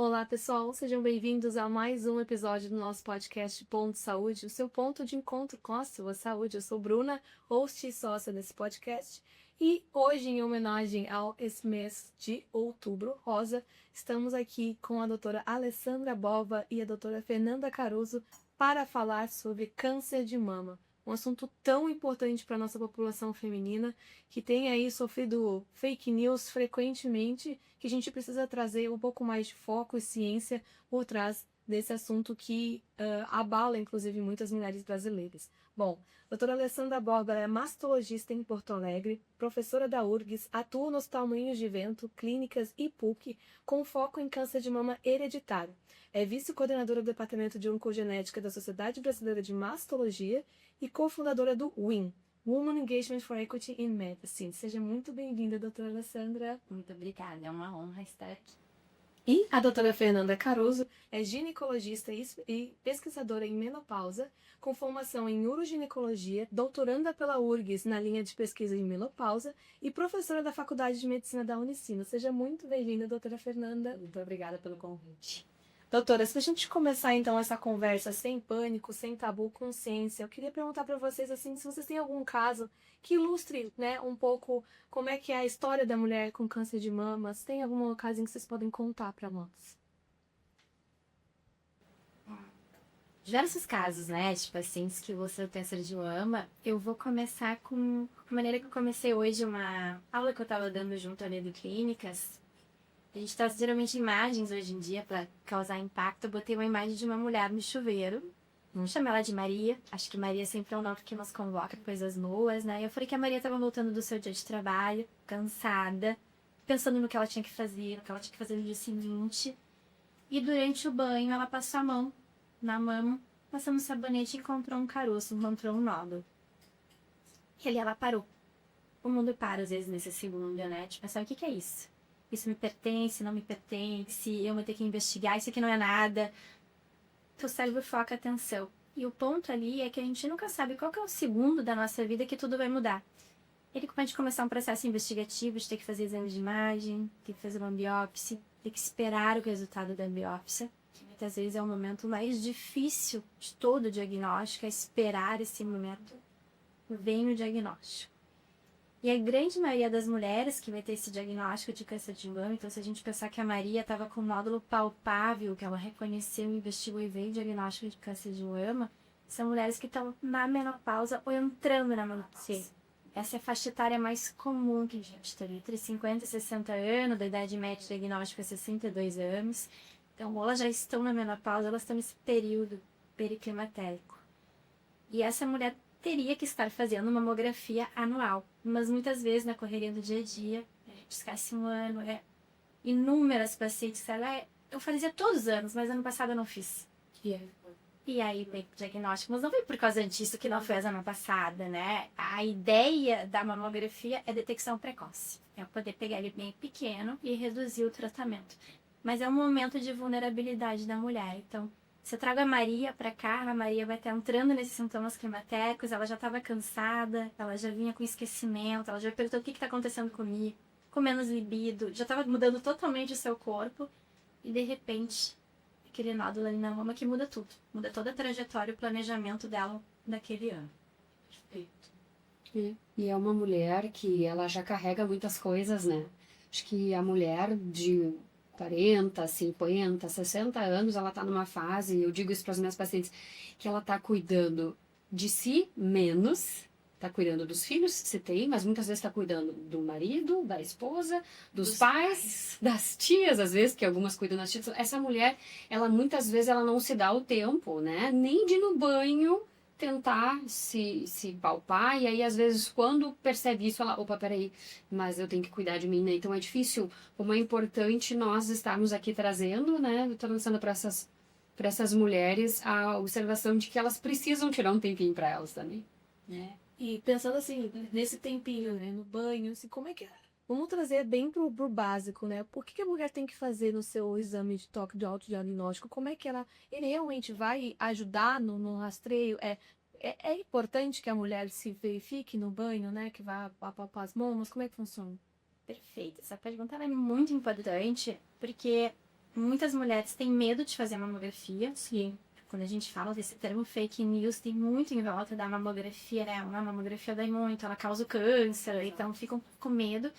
Olá, pessoal, sejam bem-vindos a mais um episódio do nosso podcast Ponto Saúde, o seu ponto de encontro com a sua saúde. Eu sou Bruna, host e sócia desse podcast, e hoje, em homenagem ao esse mês de outubro rosa, estamos aqui com a doutora Alessandra Bova e a doutora Fernanda Caruso para falar sobre câncer de mama. Um assunto tão importante para a nossa população feminina, que tem aí sofrido fake news frequentemente, que a gente precisa trazer um pouco mais de foco e ciência por trás desse assunto que abala, inclusive, muitas mulheres brasileiras. Bom, a doutora Alessandra Borba é mastologista em Porto Alegre, professora da URGS, atua no Hospital Moinhos de Vento, Clínicas e PUC, com foco em câncer de mama hereditário. É vice-coordenadora do Departamento de Oncogenética da Sociedade Brasileira de Mastologia e cofundadora do WIM, Women Engagement for Equity in Medicine. Seja muito bem-vinda, doutora Alessandra. Muito obrigada, é uma honra estar aqui. E a doutora Fernanda Caruso é ginecologista e pesquisadora em menopausa, com formação em uroginecologia, doutoranda pela URGS na linha de pesquisa em menopausa e professora da Faculdade de Medicina da Unicino. Seja muito bem-vinda, doutora Fernanda. Muito obrigada pelo convite. Doutora, se a gente começar então essa conversa sem pânico, sem tabu, com ciência, eu queria perguntar para vocês assim, se vocês têm algum caso que ilustre, né, um pouco como é que é a história da mulher com câncer de mama. Se tem algum caso em que vocês podem contar para nós? Diversos casos, né, de pacientes que ilustram câncer de mama. Eu vou começar com a maneira que eu comecei hoje, uma aula que eu estava dando junto ali do Clínicas. A gente traz geralmente imagens hoje em dia para causar impacto. Eu botei uma imagem de uma mulher no chuveiro, chamei ela de Maria. Acho que Maria sempre é um nome que nos convoca coisas boas, né? Eu falei que a Maria estava voltando do seu dia de trabalho, cansada, pensando no que ela tinha que fazer, no que ela tinha que fazer no dia seguinte. E durante o banho ela passou a mão na mama, passando um sabonete e encontrou um caroço, encontrou um nódulo. E ali ela parou. O mundo para às vezes nesse segundo, né? De pensar, o que é isso? Isso me pertence, não me pertence, eu vou ter que investigar, isso aqui não é nada. Teu cérebro foca a atenção. E o ponto ali é que a gente nunca sabe qual que é o segundo da nossa vida que tudo vai mudar. Ele pode começar um processo investigativo, de ter que fazer exame de imagem, ter que fazer uma biópsia, ter que esperar o resultado da biópsia. Muitas vezes é o momento mais difícil de todo o diagnóstico, é esperar esse momento. Vem o diagnóstico. E a grande maioria das mulheres que vai ter esse diagnóstico de câncer de mama, então se a gente pensar que a Maria estava com um nódulo palpável, que ela reconheceu, investigou e veio o diagnóstico de câncer de mama, são mulheres que estão na menopausa ou entrando na menopausa. Essa é a faixa etária mais comum que a gente tem, entre 50 e 60 anos, da idade média de diagnóstico é 62 anos. Então, ou elas já estão na menopausa, elas estão nesse período periclimatérico. E essa mulher teria que estar fazendo mamografia anual. Mas muitas vezes, na correria do dia a dia, a gente esquece um ano, inúmeras pacientes, eu fazia todos os anos, mas ano passado eu não fiz. E aí tem diagnóstico, mas não foi por causa disso que não fez ano passada, né? A ideia da mamografia é detecção precoce. É poder pegar ele bem pequeno e reduzir o tratamento. Mas é um momento de vulnerabilidade da mulher, então se eu trago a Maria para cá, a Maria vai estar entrando nesses sintomas climatéricos, ela já estava cansada, ela já vinha com esquecimento, ela já perguntou o que está acontecendo comigo, com menos libido, já estava mudando totalmente o seu corpo, e de repente, aquele nódulo ali na mama que muda tudo, muda toda a trajetória e o planejamento dela daquele ano. Perfeito. E é uma mulher que ela já carrega muitas coisas, né? Acho que a mulher de 40, 50, 60 anos, ela tá numa fase, eu digo isso para as minhas pacientes, que ela tá cuidando de si menos, tá cuidando dos filhos, se tem, mas muitas vezes tá cuidando do marido, da esposa, dos pais, das tias, às vezes, que algumas cuidam das tias. Essa mulher, ela muitas vezes ela não se dá o tempo, né? Nem de ir no banho, tentar se palpar, e aí às vezes quando percebe isso, ela, opa, peraí, mas eu tenho que cuidar de mim, né? Então é difícil, como é importante nós estarmos aqui trazendo, né, lançando para essas mulheres a observação de que elas precisam tirar um tempinho para elas também, né? E pensando assim, nesse tempinho, né, no banho, assim, como é que é? Vamos trazer bem pro básico, né? Por que a mulher tem que fazer no seu exame de toque de autodiagnóstico? Como é que ele realmente vai ajudar no rastreio? É importante que a mulher se verifique no banho, né? Que vá papar as mamas? Como é que funciona? Perfeito. Essa pergunta é muito importante, porque muitas mulheres têm medo de fazer mamografia. Sim. Quando a gente fala desse termo fake news, tem muito em volta da mamografia, né? Uma mamografia dói muito, ela causa o câncer, então ficam com medo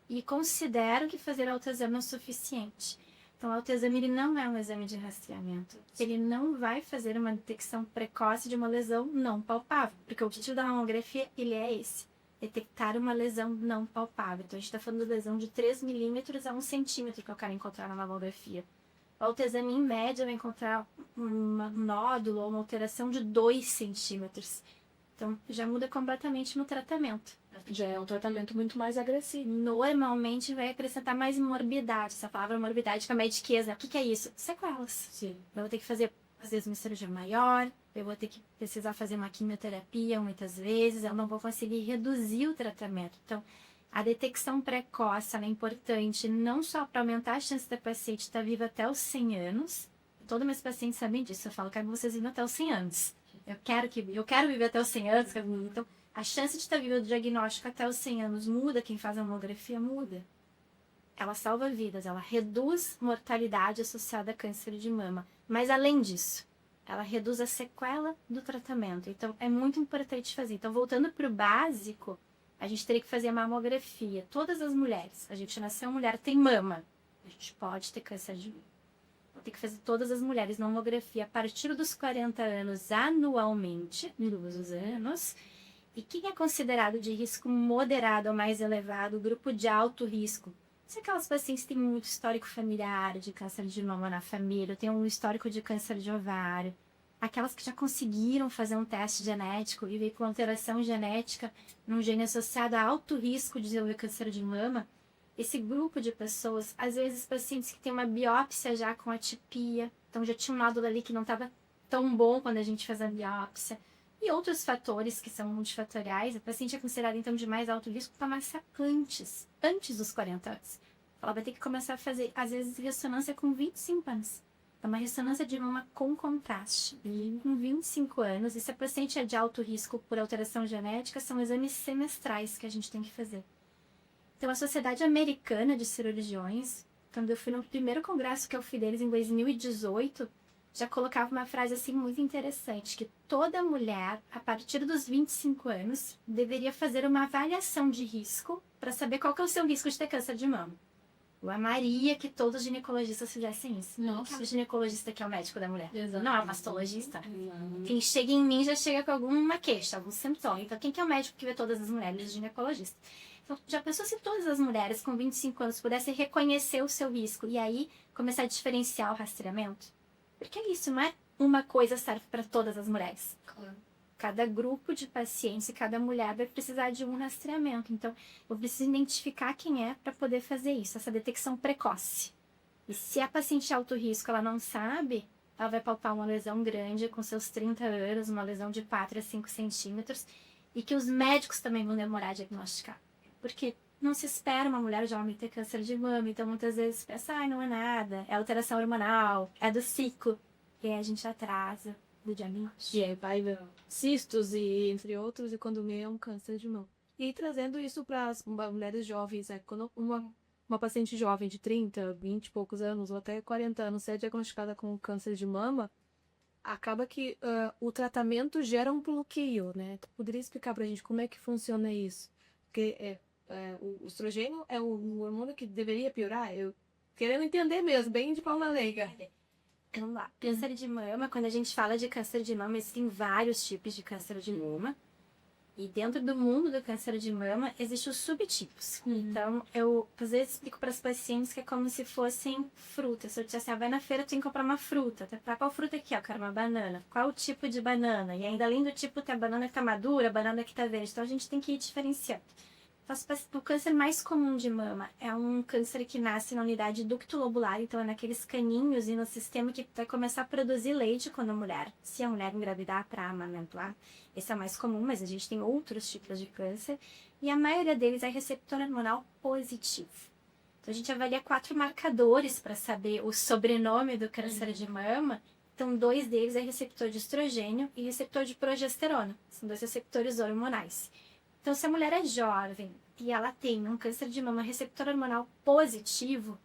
e consideram que fazer autoexame é o suficiente. Então, o autoexame ele não é um exame de rastreamento. Ele não vai fazer uma detecção precoce de uma lesão não palpável, porque o objetivo da mamografia ele é esse, detectar uma lesão não palpável. Então, a gente está falando de lesão de 3 milímetros a 1 centímetro que eu quero encontrar na mamografia. O autoexame, em média, vai encontrar um nódulo ou uma alteração de 2 centímetros. Então, já muda completamente no tratamento. Já é um tratamento muito mais agressivo. Normalmente vai acrescentar mais morbidade. Essa palavra morbidade que é mediqueza. O que é isso? Sequelas. Sim. Eu vou ter que fazer, às vezes, uma cirurgia maior. Eu vou ter que precisar fazer uma quimioterapia muitas vezes. Eu não vou conseguir reduzir o tratamento. Então, a detecção precoce é importante não só para aumentar a chance da paciente estar viva até os 100 anos. Todos meus pacientes sabem disso. Eu falo, quero que vocês vivam até os 100 anos. Eu quero viver até os 100 anos. Então, a chance de estar viva do diagnóstico até os 100 anos muda. Quem faz a mamografia muda. Ela salva vidas, ela reduz mortalidade associada a câncer de mama. Mas, além disso, ela reduz a sequela do tratamento. Então, é muito importante fazer. Então, voltando para o básico, a gente teria que fazer a mamografia. Todas as mulheres, a gente nasceu mulher, tem mama. A gente pode ter câncer de mama. Tem que fazer todas as mulheres mamografia a partir dos 40 anos anualmente, todos os anos. E quem é considerado de risco moderado ou mais elevado, grupo de alto risco? Se aquelas pacientes têm muito histórico familiar de câncer de mama na família, tem um histórico de câncer de ovário, aquelas que já conseguiram fazer um teste genético e veio com alteração genética num gene associado a alto risco de desenvolver câncer de mama, esse grupo de pessoas, às vezes pacientes que têm uma biópsia já com atipia, então já tinha um nódulo ali que não estava tão bom quando a gente faz a biópsia, e outros fatores que são multifatoriais, a paciente é considerada então de mais alto risco para massa antes dos 40 anos. Ela vai ter que começar a fazer, às vezes, ressonância com 25 anos. É uma ressonância de mama com contraste, com 25 anos, e se a paciente é de alto risco por alteração genética, são exames semestrais que a gente tem que fazer. Então, a Sociedade Americana de Cirurgiões, quando eu fui no primeiro congresso que eu fui deles em 2018, já colocava uma frase assim muito interessante, que toda mulher, a partir dos 25 anos, deveria fazer uma avaliação de risco para saber qual que é o seu risco de ter câncer de mama. Eu amaria que todos os ginecologistas fizessem isso. Nossa. O ginecologista que é o médico da mulher. Exato. Não é o mastologista. Quem chega em mim já chega com alguma queixa, algum sintoma. Então, quem que é o médico que vê todas as mulheres? O ginecologista. Então, já pensou se todas as mulheres com 25 anos pudessem reconhecer o seu risco e aí começar a diferenciar o rastreamento? Porque é isso, não é uma coisa serve para todas as mulheres. Claro. Cada grupo de pacientes e cada mulher vai precisar de um rastreamento. Então, eu preciso identificar quem é para poder fazer isso, essa detecção precoce. E se a paciente de alto risco ela não sabe, ela vai palpar uma lesão grande com seus 30 anos, uma lesão de 4 a 5 centímetros, e que os médicos também vão demorar a diagnosticar. Porque não se espera uma mulher jovem ter câncer de mama, então muitas vezes pensa, não é nada, é alteração hormonal, é do ciclo. E aí a gente atrasa do diagnóstico. E aí vai ver cistos e entre outros, e quando vê é um câncer de mama. E aí, trazendo isso para as mulheres jovens, quando uma paciente jovem de 30, 20 e poucos anos, ou até 40 anos, é diagnosticada com câncer de mama, acaba que o tratamento gera um bloqueio, né? Tu poderia explicar pra gente como é que funciona isso? Porque o estrogênio é o hormônio que deveria piorar? Eu querendo entender mesmo, bem de forma leiga. Vamos lá. Câncer de mama, quando a gente fala de câncer de mama, existem vários tipos de câncer de mama. E dentro do mundo do câncer de mama, existem os subtipos. Então, eu às vezes explico para as pacientes que é como se fossem frutas. Se eu dissesse, vai na feira, tu tem que comprar uma fruta. Tá, qual fruta que é? Eu quero uma banana. Qual o tipo de banana? E ainda além do tipo, tem a banana que tá madura, a banana que tá verde. Então, a gente tem que ir diferenciando. O câncer mais comum de mama é um câncer que nasce na unidade ducto-lobular, então é naqueles caninhos e no sistema que vai começar a produzir leite quando a mulher, se a mulher engravidar para amamentar. Esse é o mais comum, mas a gente tem outros tipos de câncer e a maioria deles é receptor hormonal positivo. Então a gente avalia 4 marcadores para saber o sobrenome do câncer de mama. Então 2 deles é receptor de estrogênio e receptor de progesterona, são 2 receptores hormonais. Então, se a mulher é jovem e ela tem um câncer de mama receptor hormonal positivo,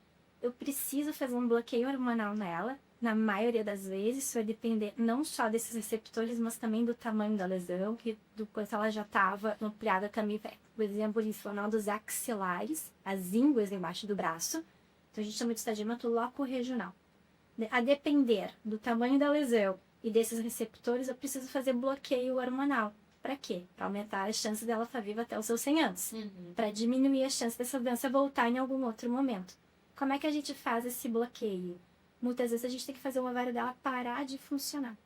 eu preciso fazer um bloqueio hormonal nela. Na maioria das vezes, isso vai depender não só desses receptores, mas também do tamanho da lesão, que do quanto ela já estava ampliada também. Por exemplo, linfonodos axilares, as ínguas embaixo do braço. Então, a gente chama de estadiamento loco-regional. A depender do tamanho da lesão e desses receptores, eu preciso fazer bloqueio hormonal. Para quê? Para aumentar a chance dela estar viva até os seus 100 anos. Para diminuir a chance dessa doença voltar em algum outro momento. Como é que a gente faz esse bloqueio? Muitas vezes a gente tem que fazer o ovário dela parar de funcionar.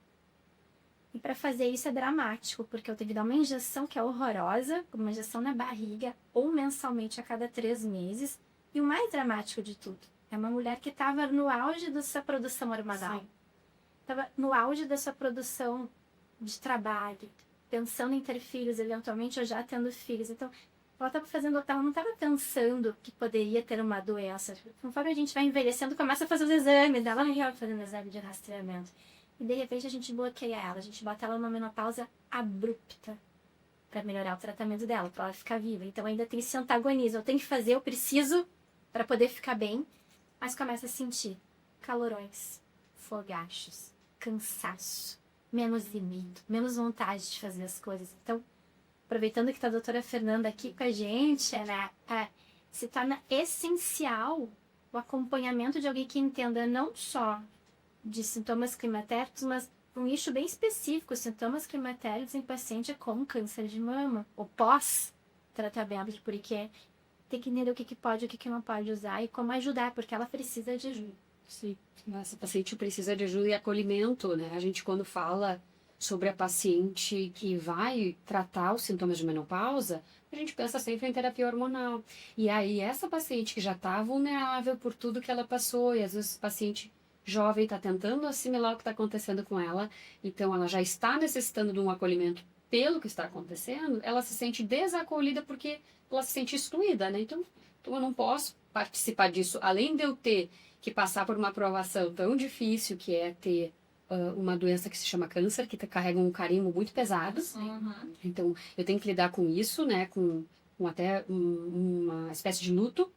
E para fazer isso é dramático, porque eu tenho que dar uma injeção que é horrorosa, uma injeção na barriga, ou mensalmente a cada 3 meses. E o mais dramático de tudo, é uma mulher que estava no auge da sua produção hormonal. Estava no auge da sua produção de trabalho, pensando em ter filhos, eventualmente, ou já tendo filhos. Então, ela não estava pensando que poderia ter uma doença. Conforme a gente vai envelhecendo, começa a fazer os exames, ela não ia fazendo exame de rastreamento. E de repente a gente bloqueia ela, a gente bota ela numa menopausa abrupta para melhorar o tratamento dela, para ela ficar viva. Então ainda tem esse antagonismo, eu tenho que fazer, eu preciso para poder ficar bem, mas começa a sentir calorões, fogachos, cansaço, menos libido, menos vontade de fazer as coisas. Então, aproveitando que está a doutora Fernanda aqui com a gente, se torna essencial o acompanhamento de alguém que entenda não só de sintomas climatéricos, mas um nicho bem específico, sintomas climatéricos em paciente com câncer de mama, ou pós-tratamento, porque tem que entender o que pode e o que não pode usar e como ajudar, porque ela precisa de ajuda. Sim, essa paciente precisa de ajuda e acolhimento, né? A gente quando fala sobre a paciente que vai tratar os sintomas de menopausa, a gente pensa sempre em terapia hormonal. E aí essa paciente que já está vulnerável por tudo que ela passou, e às vezes o paciente jovem está tentando assimilar o que está acontecendo com ela, então ela já está necessitando de um acolhimento pelo que está acontecendo, ela se sente desacolhida porque ela se sente excluída, né? Então eu não posso participar disso, além de eu ter que passar por uma provação tão difícil que é ter uma doença que se chama câncer, que carrega um carimbo muito pesado. Então, eu tenho que lidar com isso, né? Com até uma espécie de luto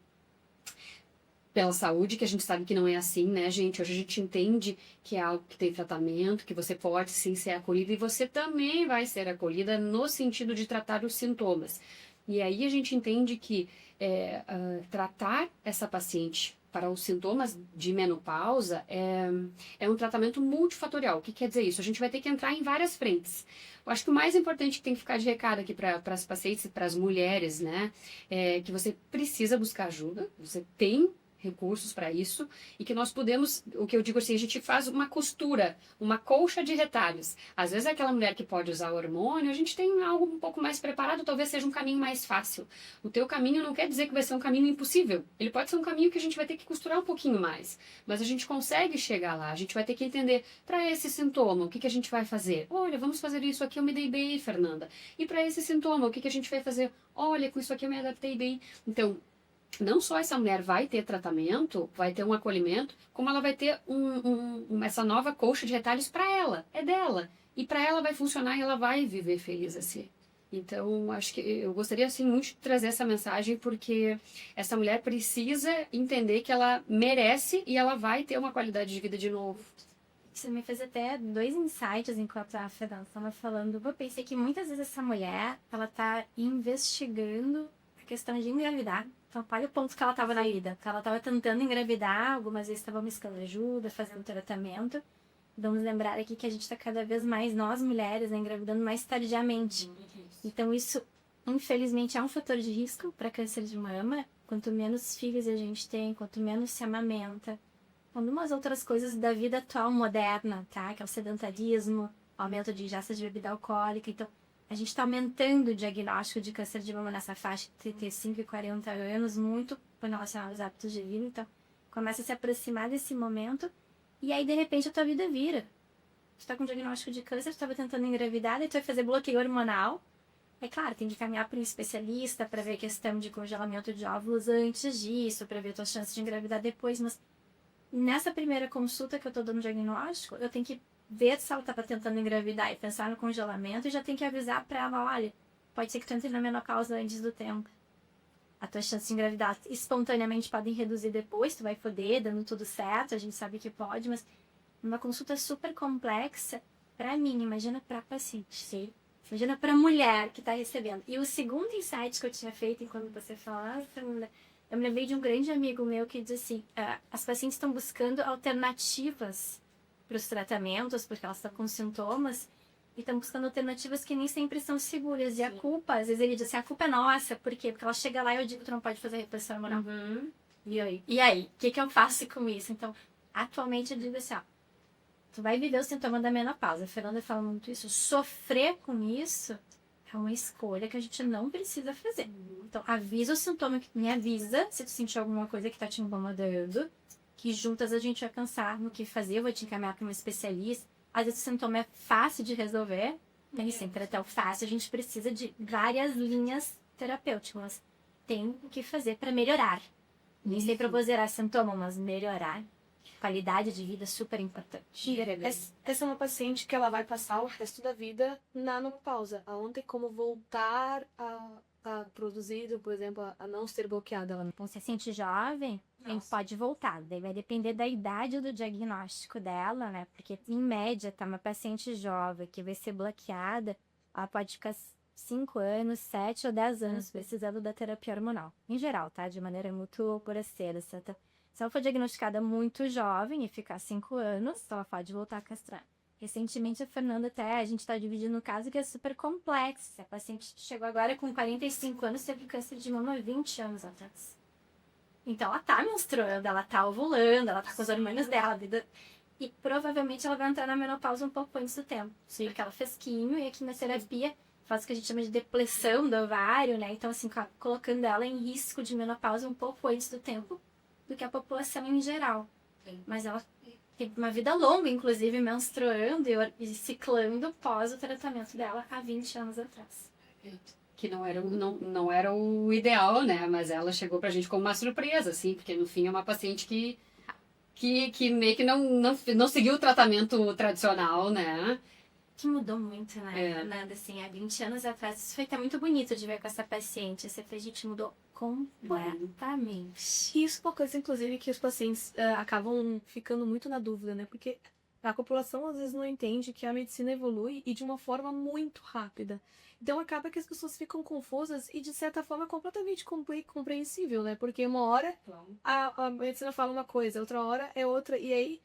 pela saúde, que a gente sabe que não é assim, né, gente? Hoje a gente entende que é algo que tem tratamento, que você pode sim ser acolhida e você também vai ser acolhida no sentido de tratar os sintomas. E aí a gente entende que tratar essa paciente para os sintomas de menopausa é um tratamento multifatorial. O que quer dizer isso? A gente vai ter que entrar em várias frentes. Eu acho que o mais importante que tem que ficar de recado aqui para as pacientes e para as mulheres, né, é que você precisa buscar ajuda, você tem recursos para isso, e que nós podemos, o que eu digo assim, a gente faz uma costura, uma colcha de retalhos. Às vezes aquela mulher que pode usar hormônio, a gente tem algo um pouco mais preparado, talvez seja um caminho mais fácil. O teu caminho não quer dizer que vai ser um caminho impossível. Ele pode ser um caminho que a gente vai ter que costurar um pouquinho mais, mas a gente consegue chegar lá. A gente vai ter que entender, para esse sintoma, o que a gente vai fazer? Olha, vamos fazer isso aqui, eu me dei bem, Fernanda. E para esse sintoma, o que a gente vai fazer? Olha, com isso aqui eu me adaptei bem. Então, não só essa mulher vai ter tratamento, vai ter um acolhimento, como ela vai ter essa nova colcha de retalhos para ela, é dela. E para ela vai funcionar e ela vai viver feliz assim. Então, acho que eu gostaria assim, muito de trazer essa mensagem, porque essa mulher precisa entender que ela merece e ela vai ter uma qualidade de vida de novo. Isso me fez até 2 insights enquanto a Fernanda estava falando. Eu pensei que muitas vezes essa mulher, ela tá investigando a questão de engravidar. Então, olha o ponto que ela estava na vida. Ela estava tentando engravidar, algumas vezes estava buscando ajuda, fazendo tratamento. Vamos lembrar aqui que a gente está cada vez mais, nós mulheres, né, engravidando mais tardiamente. Então, isso, infelizmente, é um fator de risco para câncer de mama. Quanto menos filhos a gente tem, quanto menos se amamenta. Algumas outras coisas da vida atual moderna, tá? Que é o sedentarismo, aumento de ingesta de bebida alcoólica. Então, a gente está aumentando o diagnóstico de câncer de mama nessa faixa de 35 e 40 anos, muito relacionado aos hábitos de vida. Então, começa a se aproximar desse momento e aí, de repente, a tua vida vira. Tu está com diagnóstico de câncer, tu estava tentando engravidar, e tu vai fazer bloqueio hormonal. É claro, tem que caminhar para um especialista para ver a questão de congelamento de óvulos antes disso, para ver tuas chances de engravidar depois, mas nessa primeira consulta que eu estou dando diagnóstico, eu tenho que ver se ela estava tentando engravidar e pensar no congelamento, e já tem que avisar para ela, olha, pode ser que tu entre na menopausa antes do tempo. a tua chance de engravidar espontaneamente podem reduzir depois, tu vai poder, dando tudo certo, a gente sabe que pode, mas uma consulta super complexa, pra mim, imagina pra paciente. Sim. Imagina pra mulher que tá recebendo. E o segundo insight que eu tinha feito enquanto você falava, Fernanda, eu me lembrei de um grande amigo meu que diz assim, as pacientes estão buscando alternativas para os tratamentos, porque elas estão com sintomas, e estão buscando alternativas que nem sempre são seguras. E a culpa, às vezes ele diz assim, a culpa é nossa. Por quê? Porque ela chega lá e eu digo, tu não pode fazer reposição hormonal. E aí? E aí? O que eu faço com isso? Então, atualmente eu digo assim, ó, tu vai viver o sintoma da menopausa. A Fernanda fala muito isso. Sofrer com isso é uma escolha que a gente não precisa fazer. Então, avisa o sintoma, me avisa se tu sentir alguma coisa que tá te incomodando, que juntas a gente vai pensar no que fazer, eu vou te encaminhar para um especialista. Às vezes o sintoma é fácil de resolver, nem sempre até o fácil, a gente precisa de várias linhas terapêuticas. Tem o que fazer para melhorar. Nem sempre eu vou zerar sintoma, mas melhorar. Qualidade de vida é super importante. Essa é uma paciente que ela vai passar o resto da vida na menopausa. Ela não tem como voltar a produzir, por exemplo, a não ser bloqueada. Ela não... Um paciente jovem, ele pode voltar. Daí vai depender da idade do diagnóstico dela, né? Porque, em média, tá uma paciente jovem que vai ser bloqueada, ela pode ficar 5 anos, 7 ou 10 anos precisando da terapia hormonal. Em geral, tá? De maneira muito grosseira. Se ela for diagnosticada muito jovem e ficar 5 anos, ela pode voltar a castrar. Recentemente, a Fernanda a gente está dividindo um caso que é super complexo. A paciente chegou agora com 45 anos, teve câncer de mama 20 anos atrás. Então, ela tá menstruando, ela tá ovulando, ela tá com os hormônios dela. E provavelmente ela vai entrar na menopausa um pouco antes do tempo. Sim. Porque ela fez quimio e a quimioterapia faz o que a gente chama de depressão do ovário, né? Então, assim, colocando ela em risco de menopausa um pouco antes do tempo do que a população em geral. Sim. Mas ela tem uma vida longa, inclusive, menstruando e ciclando pós o tratamento dela há 20 anos atrás. Que não era o ideal, né? Mas ela chegou pra gente como uma surpresa, assim, porque no fim é uma paciente que meio que não seguiu o tratamento tradicional, né? Que mudou muito, né? Nada assim, há 20 anos atrás. Isso foi até muito bonito de ver com essa paciente. Essa gente mudou completamente. Isso é uma coisa, inclusive, que os pacientes acabam ficando muito na dúvida, né? Porque a população às vezes não entende que a medicina evolui e de uma forma muito rápida. Então acaba que as pessoas ficam confusas e de certa forma completamente compreensível, né? Porque uma hora a medicina fala uma coisa, outra hora é outra, e aí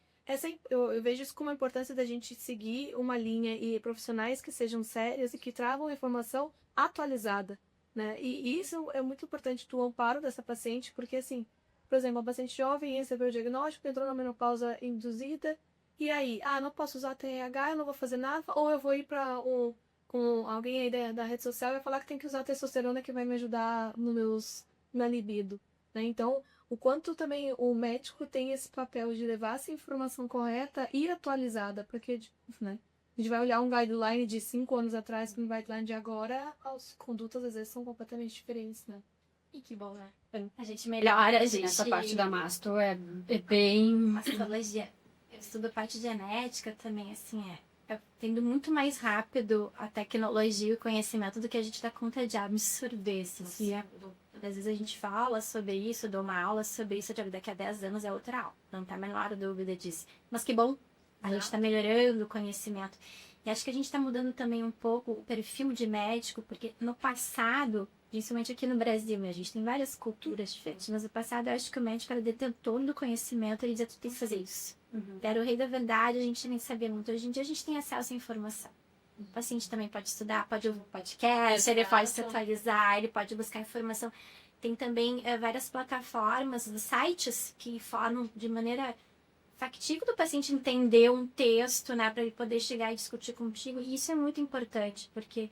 eu vejo isso como a importância da gente seguir uma linha e profissionais que sejam sérios e que tragam informação atualizada, né? E isso é muito importante do amparo dessa paciente, porque assim, por exemplo, uma paciente jovem recebeu o diagnóstico, entrou na menopausa induzida, e aí, não posso usar TRH, eu não vou fazer nada, ou eu vou ir para com alguém aí da rede social e vai falar que tem que usar testosterona que vai me ajudar na libido, né? Então, o quanto também o médico tem esse papel de levar essa informação correta e atualizada, porque, né, a gente vai olhar um guideline de 5 anos atrás com um guideline de agora, as condutas às vezes são completamente diferentes, né? E que bom, né? A gente melhora, Essa parte da masto é bem... Mastologia. Eu estudo parte genética também, assim, tendo muito mais rápido a tecnologia e o conhecimento do que a gente dá conta de absorver, assim. Às vezes a gente fala sobre isso, dou uma aula sobre isso, daqui a 10 anos é outra aula. Não tem a menor dúvida disso. Mas que bom, a gente está melhorando o conhecimento. E acho que a gente está mudando também um pouco o perfil de médico, porque no passado, principalmente aqui no Brasil, a gente tem várias culturas diferentes, mas no passado eu acho que o médico era detentor do conhecimento, ele dizia, tu tem que fazer isso. Era o rei da verdade, a gente nem sabia muito. Hoje em dia a gente tem acesso à informação. O paciente também pode estudar, pode ouvir podcast, ele pode se atualizar, ele pode buscar informação. Tem também várias plataformas, sites que formam de maneira factível do paciente entender um texto, né, para ele poder chegar e discutir contigo. E isso é muito importante, porque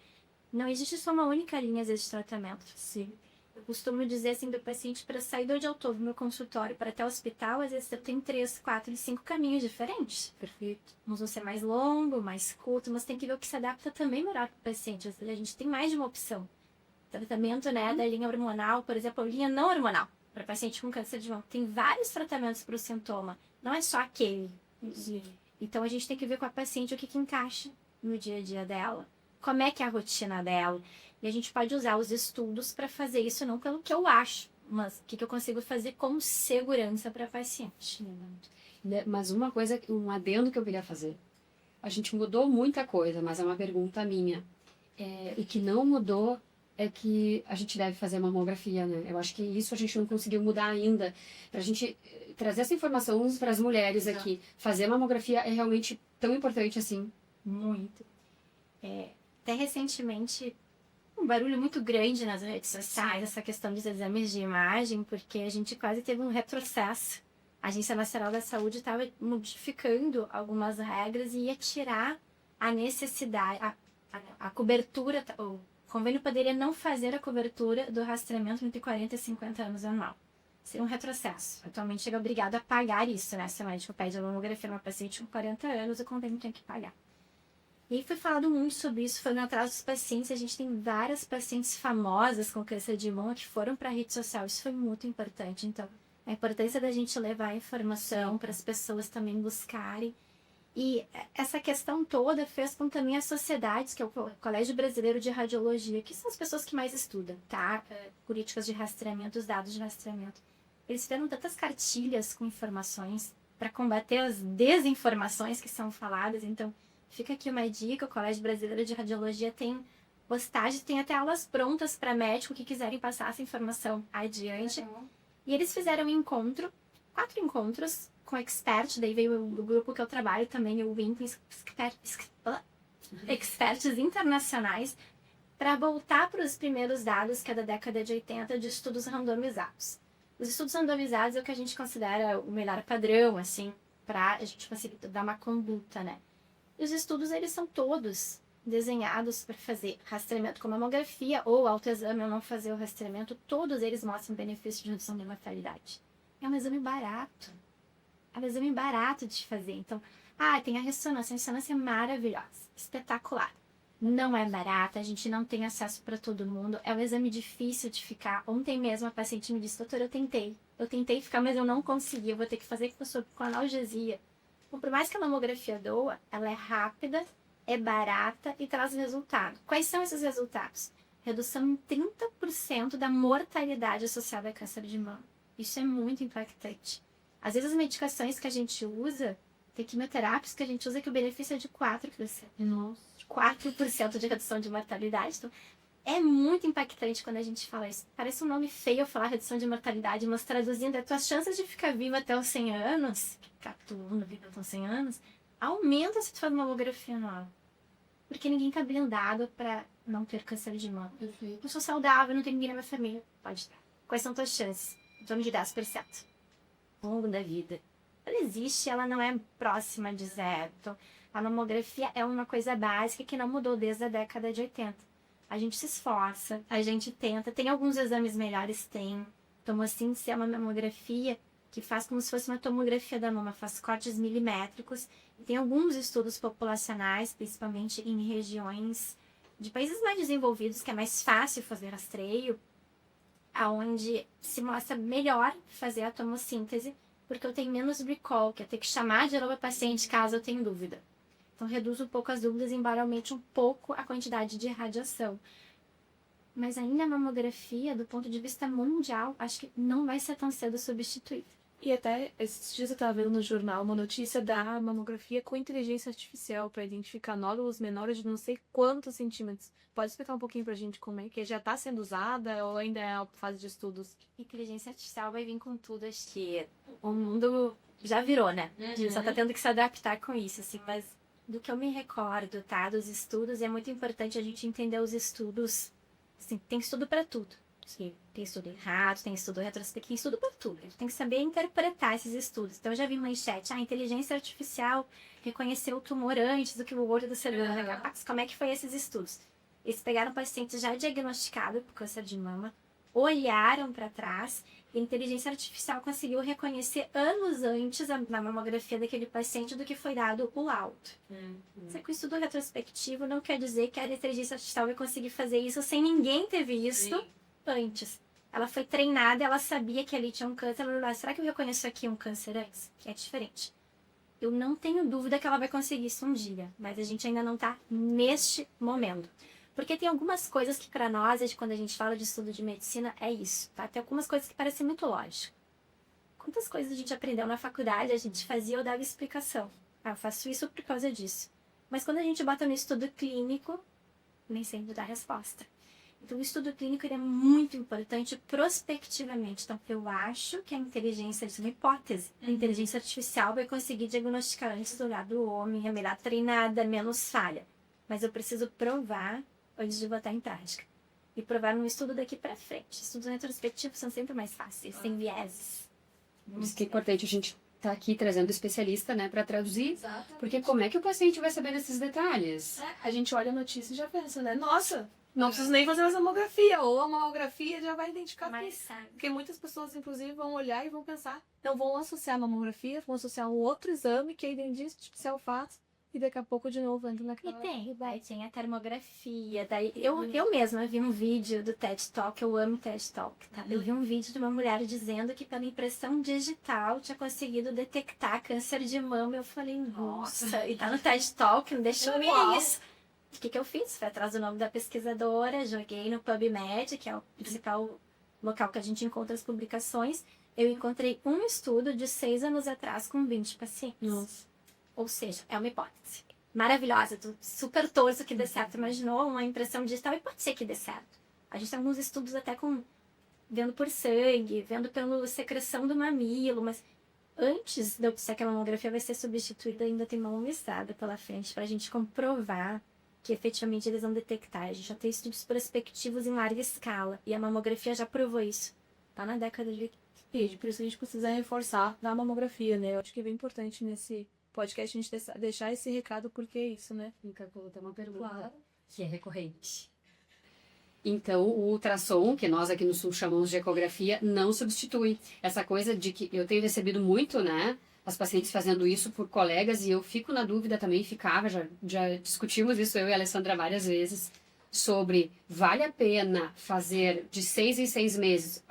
não existe só uma única linha, às vezes, de tratamento. Sim. Eu costumo dizer assim do paciente, para sair de onde eu estou, do meu consultório, para até o hospital, às vezes eu tenho 3, 4 e 5 caminhos diferentes. Perfeito. Uns vão ser mais longo, mais curto, mas tem que ver o que se adapta também melhor para o paciente. A gente tem mais de uma opção. Tratamento, né, da linha hormonal, por exemplo, a linha não hormonal, para paciente com câncer de mama. Tem vários tratamentos para o sintoma, não é só aquele. Então a gente tem que ver com a paciente o que encaixa no dia a dia dela. como é que é a rotina dela. E a gente pode usar os estudos para fazer isso, não pelo que eu acho, mas o que eu consigo fazer com segurança para paciente. Mas uma coisa, um adendo que eu queria fazer. A gente mudou muita coisa, mas é uma pergunta minha. E que não mudou é que a gente deve fazer mamografia, né? Eu acho que isso a gente não conseguiu mudar ainda. Pra gente trazer essa informação para as mulheres aqui. Fazer mamografia é realmente tão importante assim. Muito. Até recentemente, um barulho muito grande nas redes sociais, essa questão dos exames de imagem, porque a gente quase teve um retrocesso. A Agência Nacional da Saúde estava modificando algumas regras e ia tirar a necessidade, a cobertura, o convênio poderia não fazer a cobertura do rastreamento entre 40 e 50 anos anual. Seria um retrocesso. Atualmente chega obrigado a pagar isso, né? Se o médico pede a mamografia numa paciente com 40 anos, o convênio tem que pagar. E aí foi falado muito sobre isso, foi no atraso dos pacientes. A gente tem várias pacientes famosas com câncer de mama que foram para a rede social. Isso foi muito importante. Então, a importância da gente levar a informação para as pessoas também buscarem. E essa questão toda fez com que também as sociedades, que é o Colégio Brasileiro de Radiologia, que são as pessoas que mais estudam, tá? Políticas de rastreamento, os dados de rastreamento. Eles fizeram tantas cartilhas com informações para combater as desinformações que são faladas. Então, fica aqui uma dica, o Colégio Brasileiro de Radiologia tem postagens, tem até aulas prontas para médico que quiserem passar essa informação adiante. E eles fizeram um encontro, 4 encontros com expert, daí veio o grupo que eu trabalho também, o WIMP, experts internacionais, para voltar para os primeiros dados, que é da década de 80, de estudos randomizados. Os estudos randomizados é o que a gente considera o melhor padrão, assim, para a gente conseguir dar uma conduta, né? E os estudos, eles são todos desenhados para fazer rastreamento com mamografia ou autoexame ou não fazer o rastreamento. Todos eles mostram benefício de redução de mortalidade. É um exame barato. É um exame barato de fazer. Então, tem a ressonância é maravilhosa, espetacular. Não é barata, a gente não tem acesso para todo mundo. É um exame difícil de ficar. Ontem mesmo a paciente me disse, doutora, eu tentei ficar, mas eu não consegui. Eu vou ter que fazer com analgesia. Então, por mais que a mamografia doa, ela é rápida, é barata e traz resultado. Quais são esses resultados? Redução em 30% da mortalidade associada a câncer de mama. Isso é muito impactante. Às vezes as medicações que a gente usa, tem quimioterapias que a gente usa que o benefício é de 4%. Nossa. 4% de redução de mortalidade. Então, é muito impactante quando a gente fala isso. Parece um nome feio falar redução de mortalidade, mas traduzindo, as tuas chances de ficar viva até os 100 anos, ficar atuando viva até os 100 anos, aumenta se tu faz uma mamografia anual. Porque ninguém tá blindado para não ter câncer de mama. Perfeito. Eu sou saudável, não tem ninguém na minha família. Pode ter. Quais são tuas chances? Em torno de 10%. Ao longo da vida. Ela existe, ela não é próxima de zero. Então, a mamografia é uma coisa básica que não mudou desde a década de 80. A gente se esforça, a gente tenta. Tem alguns exames melhores, tem. Tomossinte é uma mamografia que faz como se fosse uma tomografia da mama, faz cortes milimétricos. Tem alguns estudos populacionais, principalmente em regiões de países mais desenvolvidos, que é mais fácil fazer rastreio, aonde se mostra melhor fazer a tomossíntese, porque eu tenho menos recall, que é ter que chamar de novo a paciente caso eu tenha dúvida. Então, reduz um pouco as dúvidas, embora aumente um pouco a quantidade de radiação. Mas ainda a mamografia, do ponto de vista mundial, acho que não vai ser tão cedo substituída. E até esses dias eu estava vendo no jornal uma notícia da mamografia com inteligência artificial para identificar nódulos menores de não sei quantos centímetros. Pode explicar um pouquinho pra gente como é que já está sendo usada ou ainda é a fase de estudos? Inteligência artificial vai vir com tudo, acho que o mundo já virou, né? A gente só tá tendo que se adaptar com isso, assim, mas do que eu me recordo, tá? Dos estudos, é muito importante a gente entender os estudos. Assim, tem estudo para tudo. Sim. Tem estudo em rato, tem estudo retrospectivo, tem estudo para tudo. A gente tem que saber interpretar esses estudos. Então, eu já vi manchete, a inteligência artificial reconheceu o tumor antes do que o olho do ser humano. Como é que foi esses estudos? Eles pegaram pacientes já diagnosticados por câncer de mama, olharam para trás, e a inteligência artificial conseguiu reconhecer anos antes na mamografia daquele paciente do que foi dado o laudo. Só que o estudo retrospectivo não quer dizer que a inteligência artificial vai conseguir fazer isso sem ninguém ter visto antes. Ela foi treinada, ela sabia que ali tinha um câncer. Ela falou, será que eu reconheço aqui um câncer antes? Que é diferente. Eu não tenho dúvida que ela vai conseguir isso um dia, mas a gente ainda não está neste momento. Porque tem algumas coisas que para nós, quando a gente fala de estudo de medicina, é isso, tá? Tem algumas coisas que parecem muito lógicas. Quantas coisas a gente aprendeu na faculdade, a gente fazia ou dava explicação. Ah, eu faço isso por causa disso. Mas quando a gente bota no estudo clínico, nem sempre dá resposta. Então, o estudo clínico ele é muito importante prospectivamente. Então, eu acho que a inteligência, isso é uma hipótese, a inteligência artificial vai conseguir diagnosticar antes do olhar do homem, é melhor treinada, menos falha. Mas eu preciso provar antes de botar em prática. E provar num estudo daqui para frente. Estudos retrospectivos são sempre mais fáceis, sem vieses. Por isso que é importante a gente estar aqui trazendo especialista, né, para traduzir. Exatamente. Porque como é que o paciente vai saber desses detalhes? A gente olha a notícia e já pensa, né? Nossa, não preciso nem fazer essa mamografia. Ou a mamografia já vai identificar Mas isso. sabe, Porque muitas pessoas, inclusive, vão olhar e vão pensar, não vão associar a mamografia, vão associar um outro exame que a identidade artificial faz. E daqui a pouco, de novo, entra e naquela... tem a termografia. Daí, eu mesma vi um vídeo do TED Talk, eu amo TED Talk, tá? Eu vi um vídeo de uma mulher dizendo que pela impressão digital tinha conseguido detectar câncer de mama. Eu falei, nossa, e tá no TED Talk, não deixa eu ver isso. O que eu fiz? Fui atrás do nome da pesquisadora, joguei no PubMed, que é o principal local que a gente encontra as publicações. Eu encontrei um estudo de 6 anos atrás com 20 pacientes. Nossa. Ou seja, é uma hipótese maravilhosa, super torço que dê certo. Imaginou uma impressão digital e pode ser que dê certo. A gente tem alguns estudos até vendo por sangue, vendo pela secreção do mamilo, mas antes de eu pensar que a mamografia vai ser substituída, ainda tem uma longa estrada pela frente para a gente comprovar que efetivamente eles vão detectar. A gente já tem estudos prospectivos em larga escala e a mamografia já provou isso. Tá na década de... E por isso a gente precisa reforçar na mamografia, né? Eu acho que é bem importante nesse podcast a gente deixar esse recado, porque é isso, né? Fica com uma pergunta Claro. que é recorrente. Então, o ultrassom, que nós aqui no Sul chamamos de ecografia, não substitui. Essa coisa de que eu tenho recebido muito, né? As pacientes fazendo isso por colegas e eu fico na dúvida também, já discutimos isso eu e a Alessandra várias vezes, sobre vale a pena fazer de 6 em 6 meses.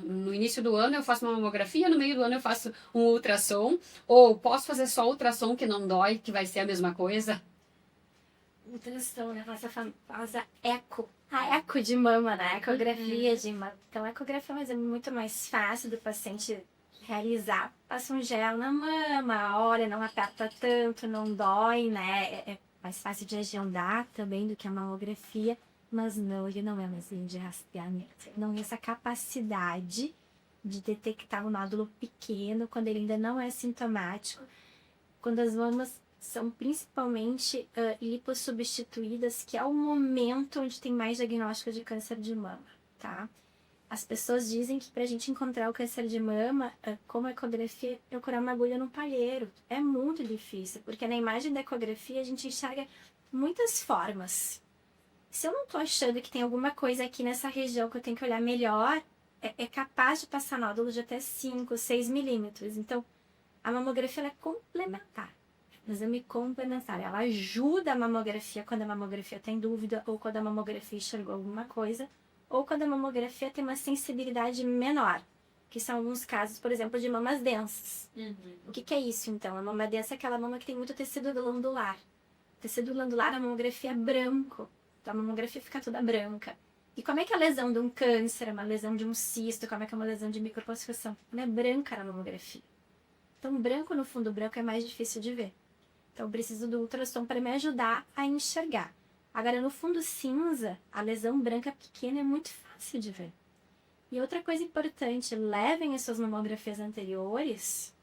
No início do ano eu faço uma mamografia, no meio do ano eu faço um ultrassom, ou posso fazer só ultrassom que não dói, que vai ser a mesma coisa? Ultrassom, né? Essa famosa eco. A eco de mama, né? Ecografia de mama. Então, a ecografia é muito mais fácil do paciente realizar. Passa um gel na mama, olha, não aperta tanto, não dói, né? É mais fácil de agendar também do que a mamografia. Mas não, ele não é mais de rastreamento. Não tem essa capacidade de detectar um nódulo pequeno quando ele ainda não é sintomático. Quando as mamas são principalmente lipossubstituídas, que é o momento onde tem mais diagnóstico de câncer de mama, tá? As pessoas dizem que pra gente encontrar o câncer de mama, como ecografia, procurar uma agulha no palheiro. É muito difícil, porque na imagem da ecografia a gente enxerga muitas formas. Se eu não tô achando que tem alguma coisa aqui nessa região que eu tenho que olhar melhor, é capaz de passar nódulos de até 5, 6 milímetros. Então, a mamografia ela é complementar. Um exame complementar. Ela ajuda a mamografia quando a mamografia tem dúvida, ou quando a mamografia enxergou alguma coisa, ou quando a mamografia tem uma sensibilidade menor, que são alguns casos, por exemplo, de mamas densas. O que é isso, então? A mama densa é aquela mama que tem muito tecido glandular. O tecido glandular, a mamografia é branco. Então, a mamografia fica toda branca. E como é que é a lesão de um câncer, uma lesão de um cisto, como é que é uma lesão de microposição? Ela é branca na mamografia. Então, branco no fundo branco é mais difícil de ver. Então, eu preciso do ultrassom para me ajudar a enxergar. Agora, no fundo cinza, a lesão branca pequena é muito fácil de ver. E outra coisa importante, levem as suas mamografias anteriores,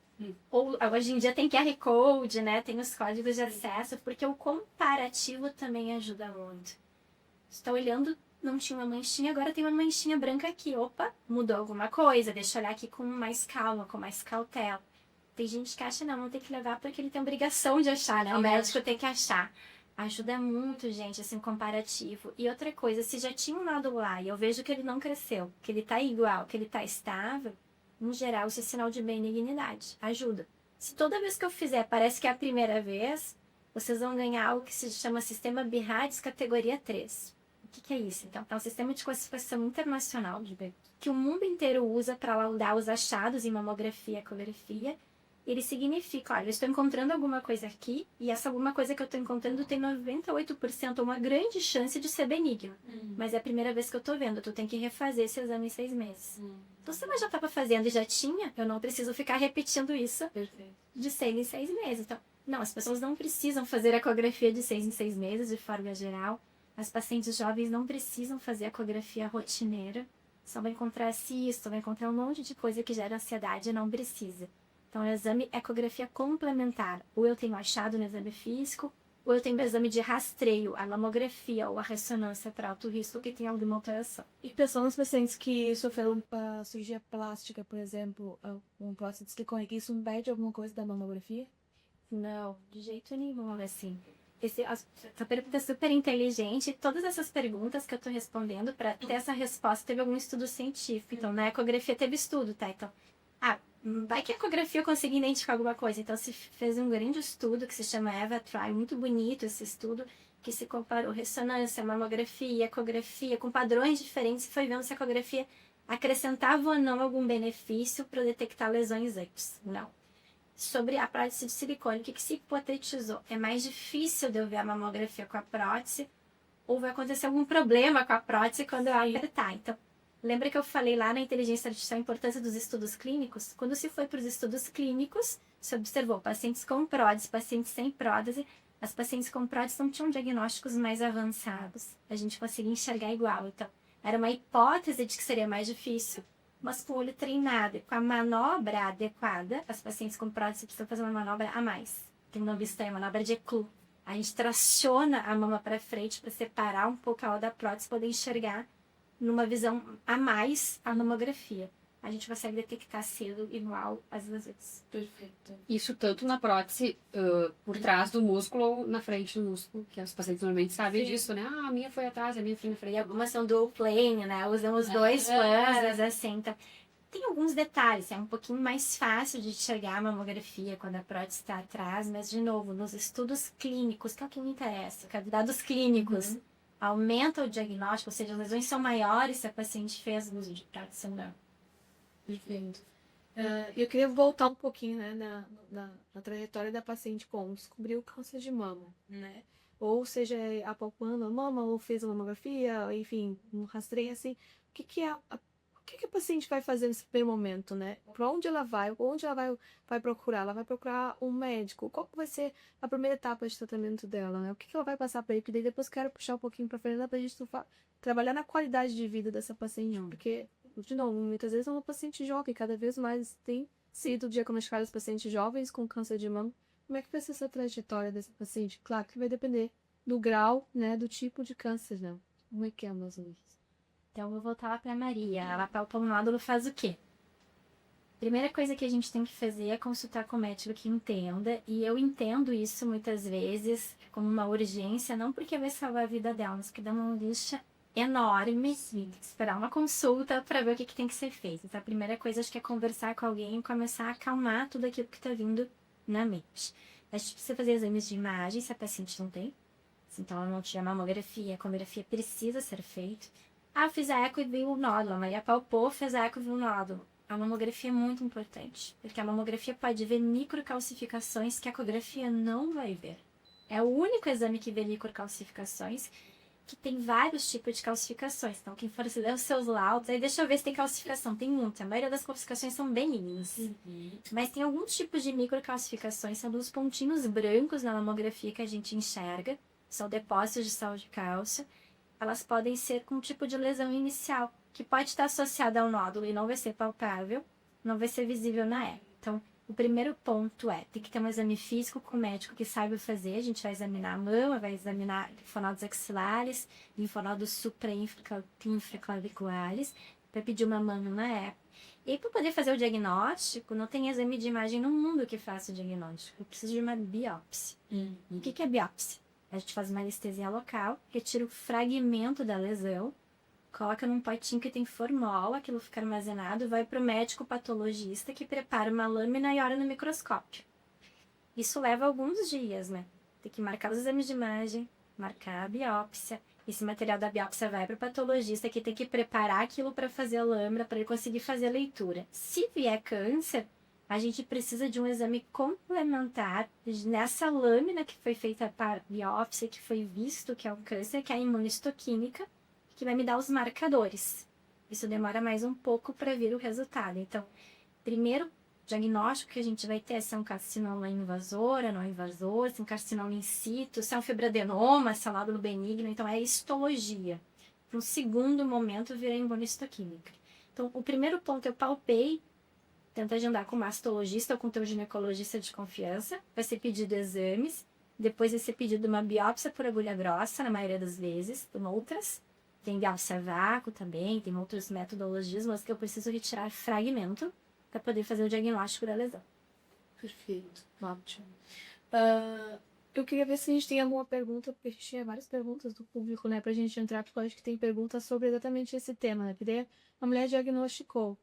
ou hoje em dia tem QR Code, né? Tem os códigos de acesso, porque o comparativo também ajuda muito. Estou olhando, não tinha uma manchinha, agora tem uma manchinha branca aqui. Opa, mudou alguma coisa, deixa eu olhar aqui com mais calma, com mais cautela. Tem gente que acha, não tem que levar porque ele tem obrigação de achar, né? O médico tem que achar. Ajuda muito, gente, assim, comparativo. E outra coisa, se já tinha um nódulo lá e eu vejo que ele não cresceu, que ele tá igual, que ele tá estável, em geral, isso é sinal de benignidade. Ajuda. Se toda vez que eu fizer parece que é a primeira vez, vocês vão ganhar algo que se chama Sistema BIRADS categoria 3. O que é isso? Então, é um sistema de classificação internacional que o mundo inteiro usa para laudar os achados em mamografia e ecografia. ele significa, olha, eu estou encontrando alguma coisa aqui, e essa alguma coisa que eu estou encontrando tem 98% ou uma grande chance de ser benigno. Mas é a primeira vez que eu estou vendo, tu tem que refazer esse exame em 6 meses. Então, se ela já estava fazendo e já tinha, eu não preciso ficar repetindo isso de 6 em 6 meses. Então, não, as pessoas não precisam fazer ecografia de 6 em 6 meses, de forma geral. As pacientes jovens não precisam fazer ecografia rotineira. Só vai encontrar cisto, vai encontrar um monte de coisa que gera ansiedade e não precisa. Então, o exame ecografia complementar. Ou eu tenho achado no exame físico, ou eu tenho o exame de rastreio, a mamografia ou a ressonância para alto risco que tem alguma alteração. E pensando nos pacientes que sofreram cirurgia plástica, por exemplo, um próstata de silicone, que isso impede alguma coisa da mamografia? Não, de jeito nenhum, assim. Essa pergunta é super inteligente. Todas essas perguntas que eu tô respondendo, para ter essa resposta, teve algum estudo científico. Então, na ecografia teve estudo, tá? Então, vai que a ecografia eu consegui identificar alguma coisa. Então, se fez um grande estudo que se chama EVA-TRIAL, muito bonito esse estudo, que se comparou ressonância, mamografia, ecografia, com padrões diferentes, e foi vendo se a ecografia acrescentava ou não algum benefício para detectar lesões antes. Não. Sobre a prótese de silicone, o que se hipotetizou? É mais difícil de eu ver a mamografia com a prótese, ou vai acontecer algum problema com a prótese quando eu apertar. Então, lembra que eu falei lá na inteligência artificial a importância dos estudos clínicos? Quando se foi para os estudos clínicos, se observou pacientes com prótese, pacientes sem prótese. As pacientes com prótese não tinham diagnósticos mais avançados. A gente conseguia enxergar igual. Então, era uma hipótese de que seria mais difícil. Mas com o olho treinado e com a manobra adequada, as pacientes com prótese precisam fazer uma manobra a mais. Tem uma vista aí, manobra de Eclu. A gente traciona a mama para frente para separar um pouco a aula da prótese, poder enxergar numa visão a mais a mamografia. A gente consegue detectar cedo igual às vezes. Perfeito. Isso tanto na prótese, por trás do músculo ou na frente do músculo, que os pacientes normalmente sabem disso, né? Ah, a minha foi atrás, a minha foi na frente. E algumas são dual plane, né? Usamos dois planos, assim. Então, tem alguns detalhes, é um pouquinho mais fácil de enxergar a mamografia quando a prótese está atrás, mas, de novo, nos estudos clínicos, que é o que me interessa, que é dados clínicos, aumenta o diagnóstico, ou seja, as lesões são maiores se a paciente fez uso de prótese ou não. Perfeito. Eu queria voltar um pouquinho, né, na trajetória da paciente como descobriu o câncer de mama, né? Ou seja, apalpando a mama, ou fez a mamografia, enfim, um rastreio assim. O que a paciente vai fazer nesse primeiro momento, né? Para onde ela vai? Onde ela vai procurar? Ela vai procurar um médico? Qual vai ser a primeira etapa de tratamento dela, né? O que ela vai passar para ele? Porque daí depois quero puxar um pouquinho para frente para a gente trabalhar na qualidade de vida dessa paciente, porque de novo, muitas vezes é uma paciente jovem, cada vez mais tem sido diagnosticadas pacientes jovens com câncer de mama. Como é que vai ser essa trajetória dessa paciente? Claro que vai depender do grau, né, do tipo de câncer, né? Como é que é, meus amigos? Então, eu vou voltar lá para Maria. Ela palpa um nódulo, faz o quê? Primeira coisa que a gente tem que fazer é consultar com o médico que entenda, e eu entendo isso muitas vezes como uma urgência, não porque vai salvar a vida dela, mas porque dá uma angústia enorme, tem que esperar uma consulta para ver o que tem que ser feito. Então, a primeira coisa, acho que é conversar com alguém e começar a acalmar tudo aquilo que está vindo na mente. A gente precisa fazer exames de imagem, se a paciente não tem. Então, ela não tiver mamografia, a ecografia precisa ser feita. Fiz a eco e viu o nódulo. A Maria palpou, fez a eco e viu o nódulo. A mamografia é muito importante, porque a mamografia pode ver microcalcificações que a ecografia não vai ver. É o único exame que vê microcalcificações, que tem vários tipos de calcificações. Então, quem for ler os seus laudos, aí deixa eu ver se tem calcificação. Tem muita. A maioria das calcificações são benignas. Mas tem alguns tipos de microcalcificações, são dos pontinhos brancos na mamografia que a gente enxerga. São depósitos de sal de cálcio. Elas podem ser com um tipo de lesão inicial, que pode estar associada ao nódulo e não vai ser palpável, não vai ser visível na eco. Então, o primeiro ponto tem que ter um exame físico com o médico que saiba fazer. A gente vai examinar a mama, vai examinar linfonodos axilares, linfonodos suprainfraclaviculares, para pedir uma mama na eco. E para poder fazer o diagnóstico, não tem exame de imagem no mundo que faça o diagnóstico. Eu preciso de uma biópsia. O que é biópsia? A gente faz uma anestesia local, retira o fragmento da lesão, coloca num potinho que tem formol, aquilo fica armazenado, vai para o médico patologista que prepara uma lâmina e olha no microscópio. Isso leva alguns dias, né? Tem que marcar os exames de imagem, marcar a biópsia. Esse material da biópsia vai para o patologista que tem que preparar aquilo para fazer a lâmina, para ele conseguir fazer a leitura. Se vier câncer, a gente precisa de um exame complementar nessa lâmina que foi feita para biópsia, que foi visto que é o câncer, que é a imunistoquímica, que vai me dar os marcadores. Isso demora mais um pouco para vir o resultado. Então, primeiro diagnóstico que a gente vai ter é se é um carcinoma invasor, não invasor, se é um carcinoma in situ, se é um fibroadenoma, se é um nódulo benigno. Então, é a histologia. Para um segundo momento, vira a imunistoquímica. Então, o primeiro ponto eu palpei, tenta agendar com o mastologista ou com o teu ginecologista de confiança, vai ser pedido exames, depois vai ser pedido uma biópsia por agulha grossa, na maioria das vezes, tem outras. Tem biópsia a vácuo também, tem outros metodologias, que eu preciso retirar fragmento para poder fazer o diagnóstico da lesão. Perfeito, ótimo. Eu queria ver se a gente tem alguma pergunta, porque a gente tinha várias perguntas do público, né, pra gente entrar, porque eu acho que tem perguntas sobre exatamente esse tema, né, porque daí a mulher diagnosticou,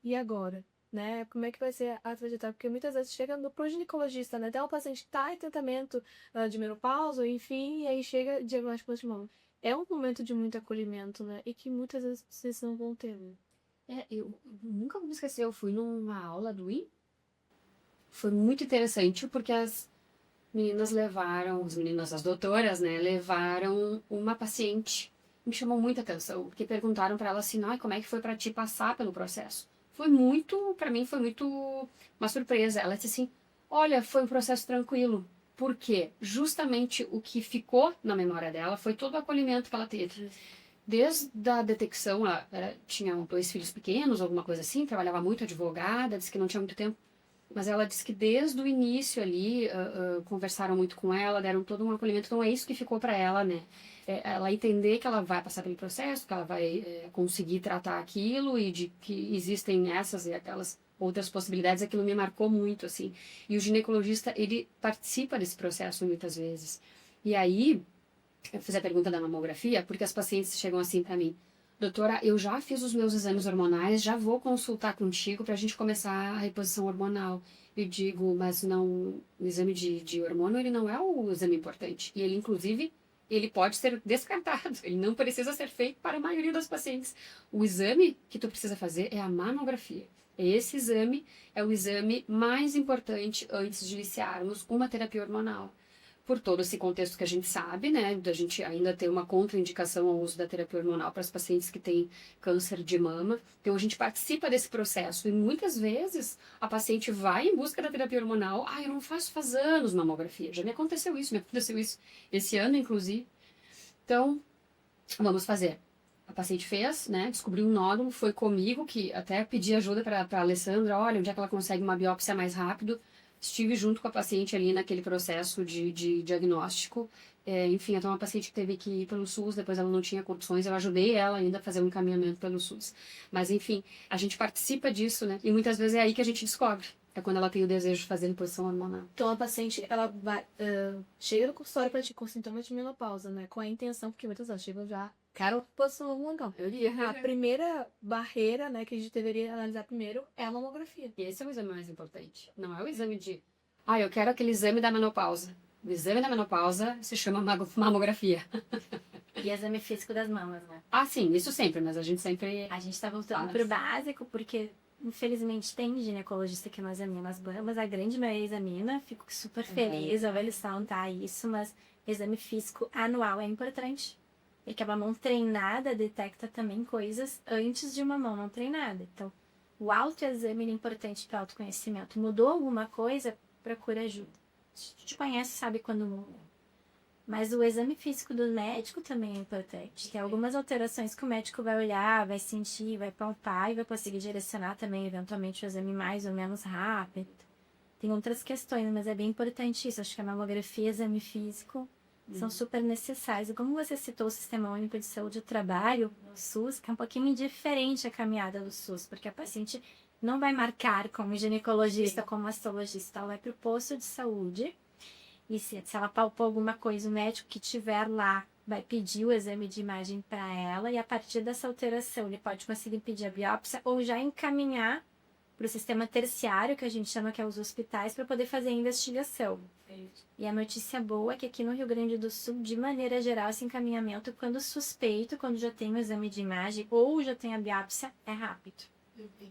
e agora? Né, como é que vai ser a trajetória? Porque muitas vezes chega pro ginecologista, né, até o paciente que tá em tratamento de menopausa, enfim, e aí chega diagnóstico de mama. É um momento de muito acolhimento, né, e que muitas vezes vocês não vão ter, né? Eu nunca vou me esquecer, eu fui numa aula do I. Foi muito interessante, porque as meninas levaram, as doutoras, né, levaram uma paciente. Me chamou muita atenção, porque perguntaram para ela assim, como é que foi para ti passar pelo processo? Para mim foi muito uma surpresa. Ela disse assim, olha, foi um processo tranquilo. Por quê? Justamente o que ficou na memória dela foi todo o acolhimento que ela teve. Desde a detecção, ela tinha 2 filhos pequenos, alguma coisa assim, trabalhava muito advogada, disse que não tinha muito tempo. Mas ela disse que desde o início ali, conversaram muito com ela, deram todo um acolhimento. Então é isso que ficou para ela, né? Ela entender que ela vai passar pelo processo, que ela vai conseguir tratar aquilo e de que existem essas e aquelas outras possibilidades. Aquilo me marcou muito, assim. E o ginecologista, ele participa desse processo muitas vezes. E aí, eu fiz a pergunta da mamografia, porque as pacientes chegam assim para mim, doutora, eu já fiz os meus exames hormonais, já vou consultar contigo para a gente começar a reposição hormonal. Eu digo, mas não, o exame de hormônio, ele não é o exame importante. E ele, inclusive, ele pode ser descartado. Ele não precisa ser feito para a maioria das pacientes. O exame que tu precisa fazer é a mamografia. Esse exame é o exame mais importante antes de iniciarmos uma terapia hormonal. Por todo esse contexto que a gente sabe, né, da gente ainda ter uma contraindicação ao uso da terapia hormonal para as pacientes que têm câncer de mama. Então, a gente participa desse processo e muitas vezes a paciente vai em busca da terapia hormonal. Eu não faço faz anos mamografia. Já me aconteceu isso esse ano, inclusive. Então, vamos fazer. A paciente fez, né, descobriu um nódulo, foi comigo, que até pedi ajuda para a Alessandra, olha, onde é que ela consegue uma biópsia mais rápido. Estive junto com a paciente ali naquele processo de diagnóstico. Enfim, até uma paciente que teve que ir pelo SUS, depois ela não tinha condições, eu ajudei ela ainda a fazer um encaminhamento pelo SUS. Mas, enfim, a gente participa disso, né? E muitas vezes é aí que a gente descobre. É quando ela tem o desejo de fazer reposição hormonal. Então, a paciente, ela vai, chega no consultório para ti com sintomas de menopausa, né? Com a intenção, porque muitas vezes chegam já, quero reposição hormonal. A primeira barreira, né, que a gente deveria analisar primeiro é a mamografia. E esse é o exame mais importante. Não é o exame de, eu quero aquele exame da menopausa. O exame da menopausa se chama mamografia. E exame físico das mamas, né? Sim, isso sempre, mas a gente sempre... A gente tá voltando pro básico, porque infelizmente tem ginecologista que não examina as mamas, a grande maioria examina, fico super feliz, ao eles tá isso, mas exame físico anual é importante. Porque a mão treinada detecta também coisas antes de uma mão não treinada. Então, o autoexame é importante para autoconhecimento. Mudou alguma coisa, procura ajuda. Se tu te conhece, sabe quando muda. Mas o exame físico do médico também é importante. Tem algumas alterações que o médico vai olhar, vai sentir, vai palpar e vai conseguir direcionar também, eventualmente, o exame mais ou menos rápido. Tem outras questões, mas é bem importante isso. Acho que a mamografia e exame físico são super necessários. E como você citou o Sistema Único de Saúde do Trabalho, no SUS, que é um pouquinho diferente a caminhada do SUS, porque a paciente não vai marcar como ginecologista, como mastologista, ela vai para o posto de saúde. E se ela palpou alguma coisa, o médico que tiver lá vai pedir o exame de imagem para ela e a partir dessa alteração ele pode conseguir pedir a biópsia ou já encaminhar para o sistema terciário, que a gente chama que é os hospitais, para poder fazer a investigação. E a notícia boa é que aqui no Rio Grande do Sul, de maneira geral, esse encaminhamento, quando suspeito, quando já tem o exame de imagem ou já tem a biópsia, é rápido.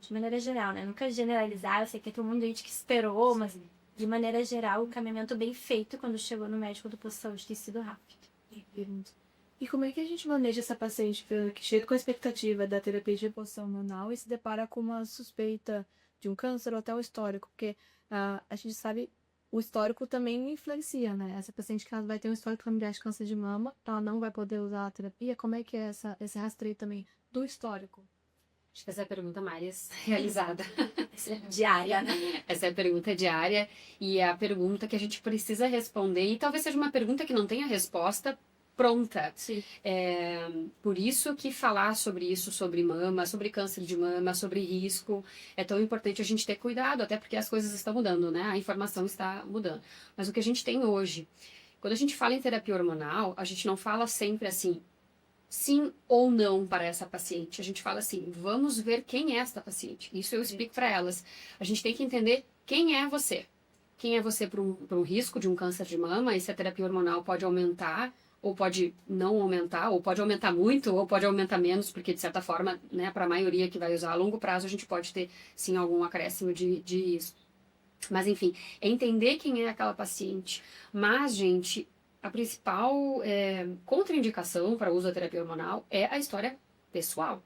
De maneira geral, né? Nunca generalizar, eu sei que tem um monte de gente que esperou, mas de maneira geral, o caminhamento bem feito quando chegou no médico do posto de saúde tem sido rápido. E como é que a gente maneja essa paciente que chega com a expectativa da terapia de reposição hormonal e se depara com uma suspeita de um câncer ou até o histórico? Porque a gente sabe, o histórico também influencia, né? Essa paciente que ela vai ter um histórico familiar de câncer de mama, ela não vai poder usar a terapia. Como é que é esse rastreio também do histórico? Acho que essa é a pergunta mais realizada. Diária, né? Essa é a pergunta diária e é a pergunta que a gente precisa responder. E talvez seja uma pergunta que não tenha resposta pronta. Sim. Por isso que falar sobre isso, sobre mama, sobre câncer de mama, sobre risco, é tão importante a gente ter cuidado, até porque as coisas estão mudando, né? A informação está mudando. Mas o que a gente tem hoje, quando a gente fala em terapia hormonal, a gente não fala sempre assim, sim ou não para essa paciente. A gente fala assim, vamos ver quem é esta paciente. Isso eu explico para elas. A gente tem que entender quem é você. Quem é você para um risco de um câncer de mama, e se a terapia hormonal pode aumentar, ou pode não aumentar, ou pode aumentar muito, ou pode aumentar menos, porque de certa forma, né, para a maioria que vai usar a longo prazo, a gente pode ter sim algum acréscimo de risco. Mas enfim, é entender quem é aquela paciente. Mas, gente, a principal contraindicação para o uso da terapia hormonal é a história pessoal.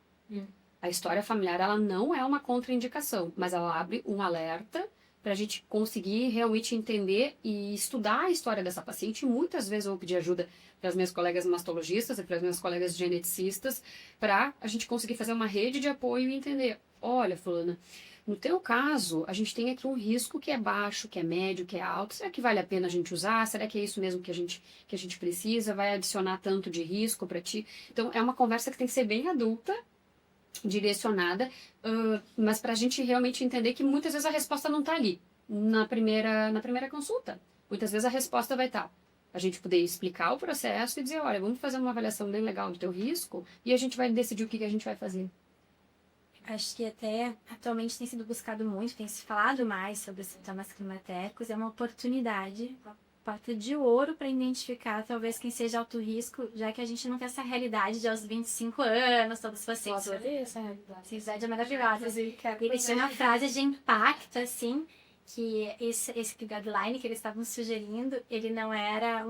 A história familiar, ela não é uma contraindicação, mas ela abre um alerta para a gente conseguir realmente entender e estudar a história dessa paciente. E muitas vezes eu vou pedir ajuda para as minhas colegas mastologistas e para as minhas colegas geneticistas, para a gente conseguir fazer uma rede de apoio e entender, olha, fulana, no teu caso, a gente tem aqui um risco que é baixo, que é médio, que é alto. Será que vale a pena a gente usar? Será que é isso mesmo que a gente precisa? Vai adicionar tanto de risco para ti? Então, é uma conversa que tem que ser bem adulta, direcionada, mas para a gente realmente entender que muitas vezes a resposta não está ali, na primeira consulta. Muitas vezes a resposta vai estar a gente poder explicar o processo e dizer, olha, vamos fazer uma avaliação bem legal do teu risco e a gente vai decidir o que a gente vai fazer. Acho que até atualmente tem sido buscado muito, tem se falado mais sobre os sintomas climatéricos, é uma oportunidade, uma porta de ouro para identificar talvez quem seja alto risco, já que a gente não tem essa realidade de aos 25 anos, todos os pacientes. Pode ser essa realidade. Essa realidade é maravilhosa. E Eles tinham uma frase de impacto, assim, que esse guideline que eles estavam sugerindo, ele não era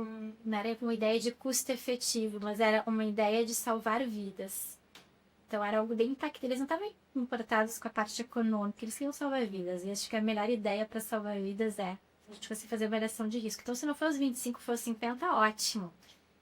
uma ideia de custo efetivo, mas era uma ideia de salvar vidas. Então era algo bem impactante. Eles não estavam importados com a parte econômica, eles queriam salvar vidas. E acho que a melhor ideia para salvar vidas é a gente conseguir fazer avaliação de risco. Então, se não for os 25, for os 50, ótimo.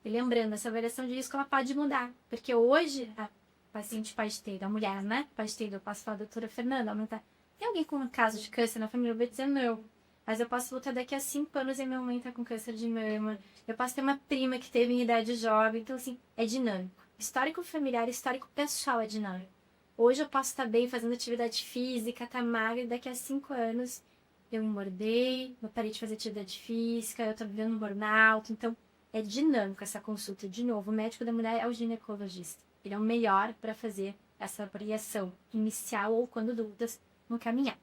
E lembrando, essa avaliação de risco ela pode mudar. Porque hoje, a paciente pode ter, a mulher, né? Pode ter, eu posso falar, doutora Fernanda, aumentar. Tem alguém com um caso de câncer na família? Eu vou dizer não. Mas eu posso voltar daqui a 5 anos e minha mãe tá com câncer de mama. Eu posso ter uma prima que teve em idade jovem. Então, assim, é dinâmico. Histórico familiar, histórico pessoal é dinâmico. Hoje eu posso estar bem fazendo atividade física, tá magra, e daqui a 5 anos eu engordei, eu parei de fazer atividade física, eu tô vivendo um burnout. Então, é dinâmico essa consulta. De novo, o médico da mulher é o ginecologista. Ele é o melhor para fazer essa avaliação inicial ou quando dúvidas no caminhar.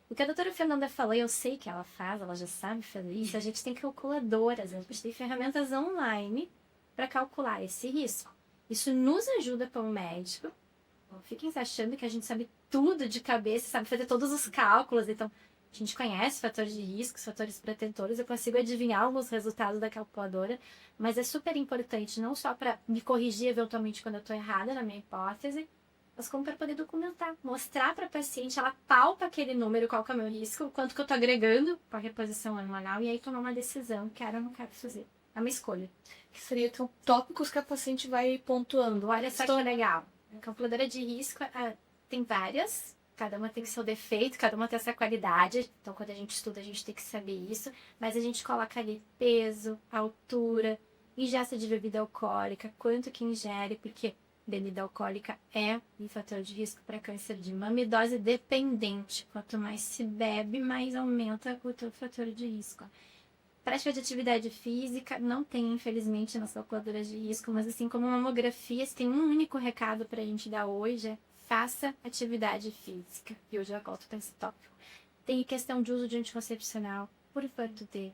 O que a doutora Fernanda falou, eu sei que ela faz, ela já sabe fazer isso. A gente tem calculadoras, a gente tem ferramentas online para calcular esse risco. Isso nos ajuda como médico. Não fiquem achando que a gente sabe tudo de cabeça, sabe fazer todos os cálculos. Então, a gente conhece fatores de risco, fatores protetores, eu consigo adivinhar alguns resultados da calculadora, mas é super importante não só para me corrigir eventualmente quando eu estou errada na minha hipótese, mas como para poder documentar, mostrar para a paciente, ela palpa aquele número, qual que é o meu risco, o quanto que eu estou agregando com a reposição hormonal, e aí tomar uma decisão, quero ou não quero fazer. É uma escolha. Que seria tópicos que a paciente vai pontuando. Olha só que legal. A calculadora de risco tem várias, cada uma tem seu defeito, cada uma tem essa qualidade. Então, quando a gente estuda, a gente tem que saber isso. Mas a gente coloca ali peso, altura, ingesta de bebida alcoólica, quanto que ingere, porque bebida alcoólica é um fator de risco para câncer de mama e dose dependente. Quanto mais se bebe, mais aumenta o teu fator de risco. Prática de atividade física não tem, infelizmente, nas calculadoras de risco, mas assim como mamografia, se tem um único recado para a gente dar hoje, é faça atividade física. E hoje eu volto para esse tópico. Tem questão de uso de anticoncepcional, por enquanto ter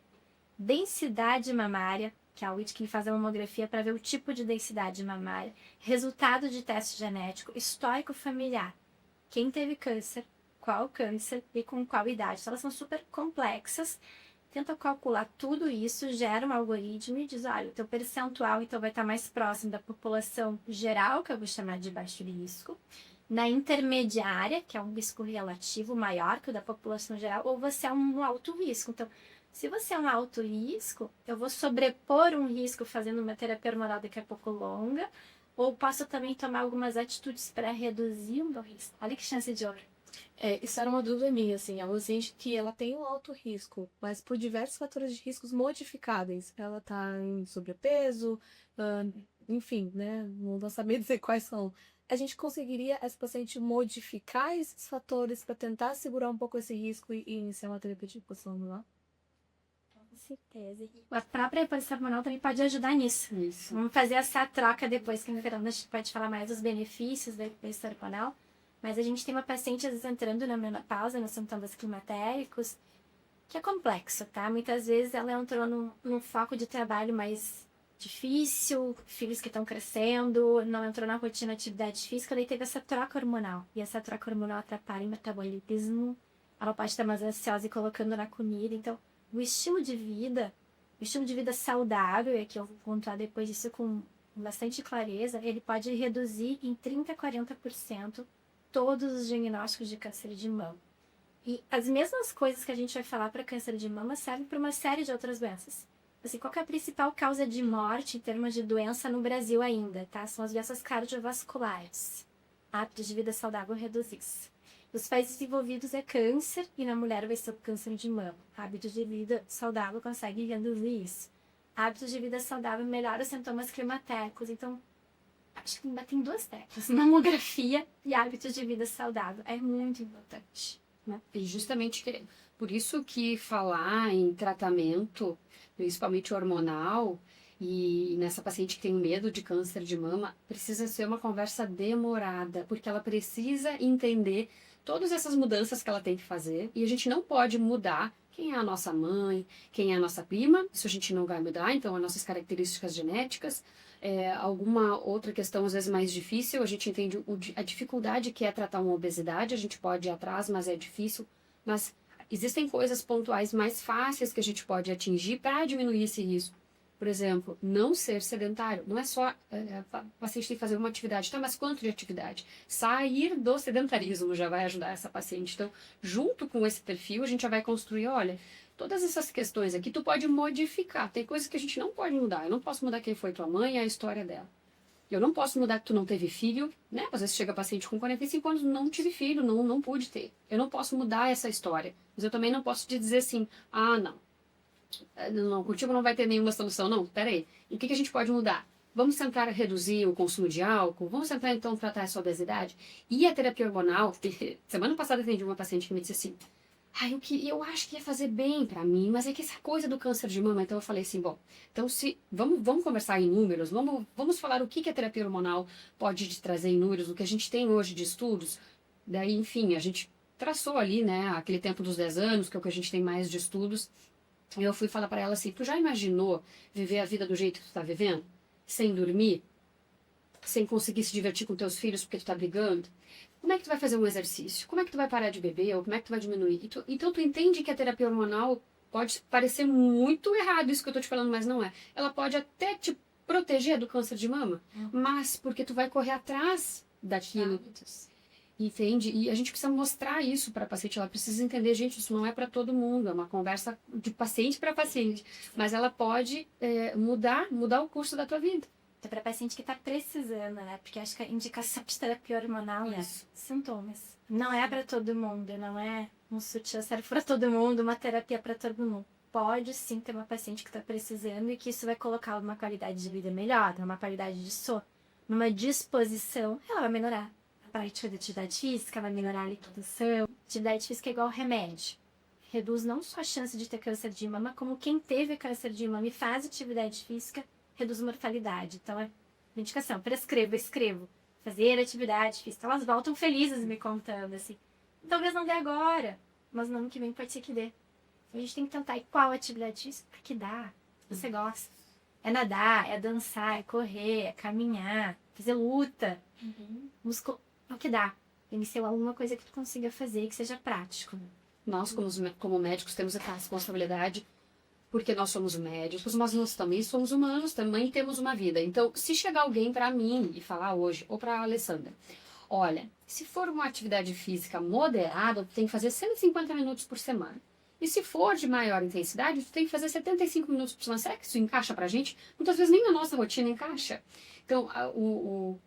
densidade mamária, que é a UIT que faz a mamografia para ver o tipo de densidade mamária, resultado de teste genético, histórico familiar. quem teve câncer, qual câncer e com qual idade. Então, elas são super complexas. Tenta calcular tudo isso, gera um algoritmo e diz, olha, o teu percentual então vai estar mais próximo da população geral, que eu vou chamar de baixo risco, na intermediária, que é um risco relativo maior que o da população geral, ou você é um alto risco. Então, se você é um alto risco, eu vou sobrepor um risco fazendo uma terapia hormonal daqui a pouco longa, ou posso também tomar algumas atitudes para reduzir o meu risco. Olha que chance de ouro. Isso era uma dúvida minha, assim, a paciente que ela tem um alto risco, mas por diversos fatores de riscos modificáveis. Ela tá em sobrepeso, enfim, né, não vou saber dizer quais são. A gente conseguiria, essa paciente, modificar esses fatores para tentar segurar um pouco esse risco e iniciar uma terapia de reposição hormonal? Com certeza. A própria reposição hormonal também pode ajudar nisso. Isso. Vamos fazer essa troca depois, que no verão a gente pode falar mais dos benefícios da reposição hormonal. Mas a gente tem uma paciente, às vezes, entrando na menopausa, nos sintomas climatéricos, que é complexo, tá? Muitas vezes ela entrou num foco de trabalho mais difícil, filhos que estão crescendo, não entrou na rotina de atividade física, daí teve essa troca hormonal. E essa troca hormonal atrapalha o metabolismo, ela pode estar mais ansiosa e colocando na comida. Então, o estilo de vida saudável, e aqui eu vou contar depois disso com bastante clareza, ele pode reduzir em 30% a 40% todos os diagnósticos de câncer de mama. E as mesmas coisas que a gente vai falar para câncer de mama servem para uma série de outras doenças. Assim, qual que é a principal causa de morte em termos de doença no Brasil ainda, tá? São as doenças cardiovasculares. Hábitos de vida saudável reduz isso. Nos países desenvolvidos é câncer e na mulher vai ser o câncer de mama. Hábitos de vida saudável conseguem reduzir isso. Hábitos de vida saudável melhoram os sintomas climatéricos. Então, acho que tem duas teclas, mamografia e hábitos de vida saudável. É muito importante. Né? E justamente por isso que falar em tratamento, principalmente hormonal, e nessa paciente que tem medo de câncer de mama, precisa ser uma conversa demorada, porque ela precisa entender todas essas mudanças que ela tem que fazer, e a gente não pode mudar quem é a nossa mãe, quem é a nossa prima, isso a gente não vai mudar, então as nossas características genéticas, alguma outra questão às vezes mais difícil, a gente entende a dificuldade que é tratar uma obesidade, a gente pode ir atrás, mas é difícil, mas existem coisas pontuais mais fáceis que a gente pode atingir para diminuir esse risco. Por exemplo, não ser sedentário. Não é só o paciente tem que fazer uma atividade, tá? Mas quanto de atividade? Sair do sedentarismo já vai ajudar essa paciente. Então, junto com esse perfil, a gente já vai construir, olha, todas essas questões aqui tu pode modificar. Tem coisas que a gente não pode mudar. Eu não posso mudar quem foi tua mãe e a história dela. Eu não posso mudar que tu não teve filho, né? Às vezes chega paciente com 45 anos, não tive filho, não pude ter. Eu não posso mudar essa história. Mas eu também não posso te dizer assim, não, contigo não vai ter nenhuma solução. Não, peraí. E o que a gente pode mudar? Vamos tentar reduzir o consumo de álcool? Vamos tentar, então, tratar essa obesidade? E a terapia hormonal? Semana passada eu atendi uma paciente que me disse assim, eu acho que ia fazer bem pra mim, mas é que essa coisa do câncer de mama, então eu falei assim, bom, então vamos conversar em números, vamos falar o que a terapia hormonal pode te trazer em números, o que a gente tem hoje de estudos. Daí, enfim, a gente traçou ali, né, aquele tempo dos 10 anos, que é o que a gente tem mais de estudos. E eu fui falar para ela assim, tu já imaginou viver a vida do jeito que tu tá vivendo? Sem dormir? Sem conseguir se divertir com teus filhos porque tu tá brigando? Como é que tu vai fazer um exercício? Como é que tu vai parar de beber? Ou como é que tu vai diminuir? Então tu entende que a terapia hormonal pode parecer muito errado isso que eu tô te falando, mas não é. Ela pode até te proteger do câncer de mama, mas porque tu vai correr atrás daquilo. Entende? E a gente precisa mostrar isso para a paciente. Ela precisa entender, gente, isso não é para todo mundo. É uma conversa de paciente para paciente. Mas ela pode mudar o curso da tua vida. Então, para paciente que está precisando, né? Porque acho que a indicação de terapia hormonal é sintomas. Não é para todo mundo. Não é um sutiã serve para todo mundo, uma terapia para todo mundo. Pode sim ter uma paciente que está precisando e que isso vai colocar uma qualidade de vida melhor, uma qualidade de sono, numa disposição, ela vai melhorar. Prática de atividade física, vai melhorar a alimentação. Atividade física é igual remédio. Reduz não só a chance de ter câncer de mama, como quem teve câncer de mama e faz atividade física, reduz a mortalidade. Então, é indicação, escrevo. Fazer atividade física. Elas voltam felizes me contando, assim. Talvez não dê agora, mas no ano que vem pode ser que dê. A gente tem que tentar. E qual atividade física? Que dá. Você gosta. É nadar, é dançar, é correr, é caminhar, fazer luta. É o que dá. tem que ser alguma coisa que tu consiga fazer que seja prático. Nós, como médicos, temos essa responsabilidade, porque nós somos médicos, mas nós também somos humanos, também temos uma vida. Então, se chegar alguém para mim e falar hoje, ou para a Alessandra, olha, se for uma atividade física moderada, tu tem que fazer 150 minutos por semana. E se for de maior intensidade, tu tem que fazer 75 minutos por semana. Será que isso encaixa pra gente? Muitas vezes nem na nossa rotina encaixa. Então,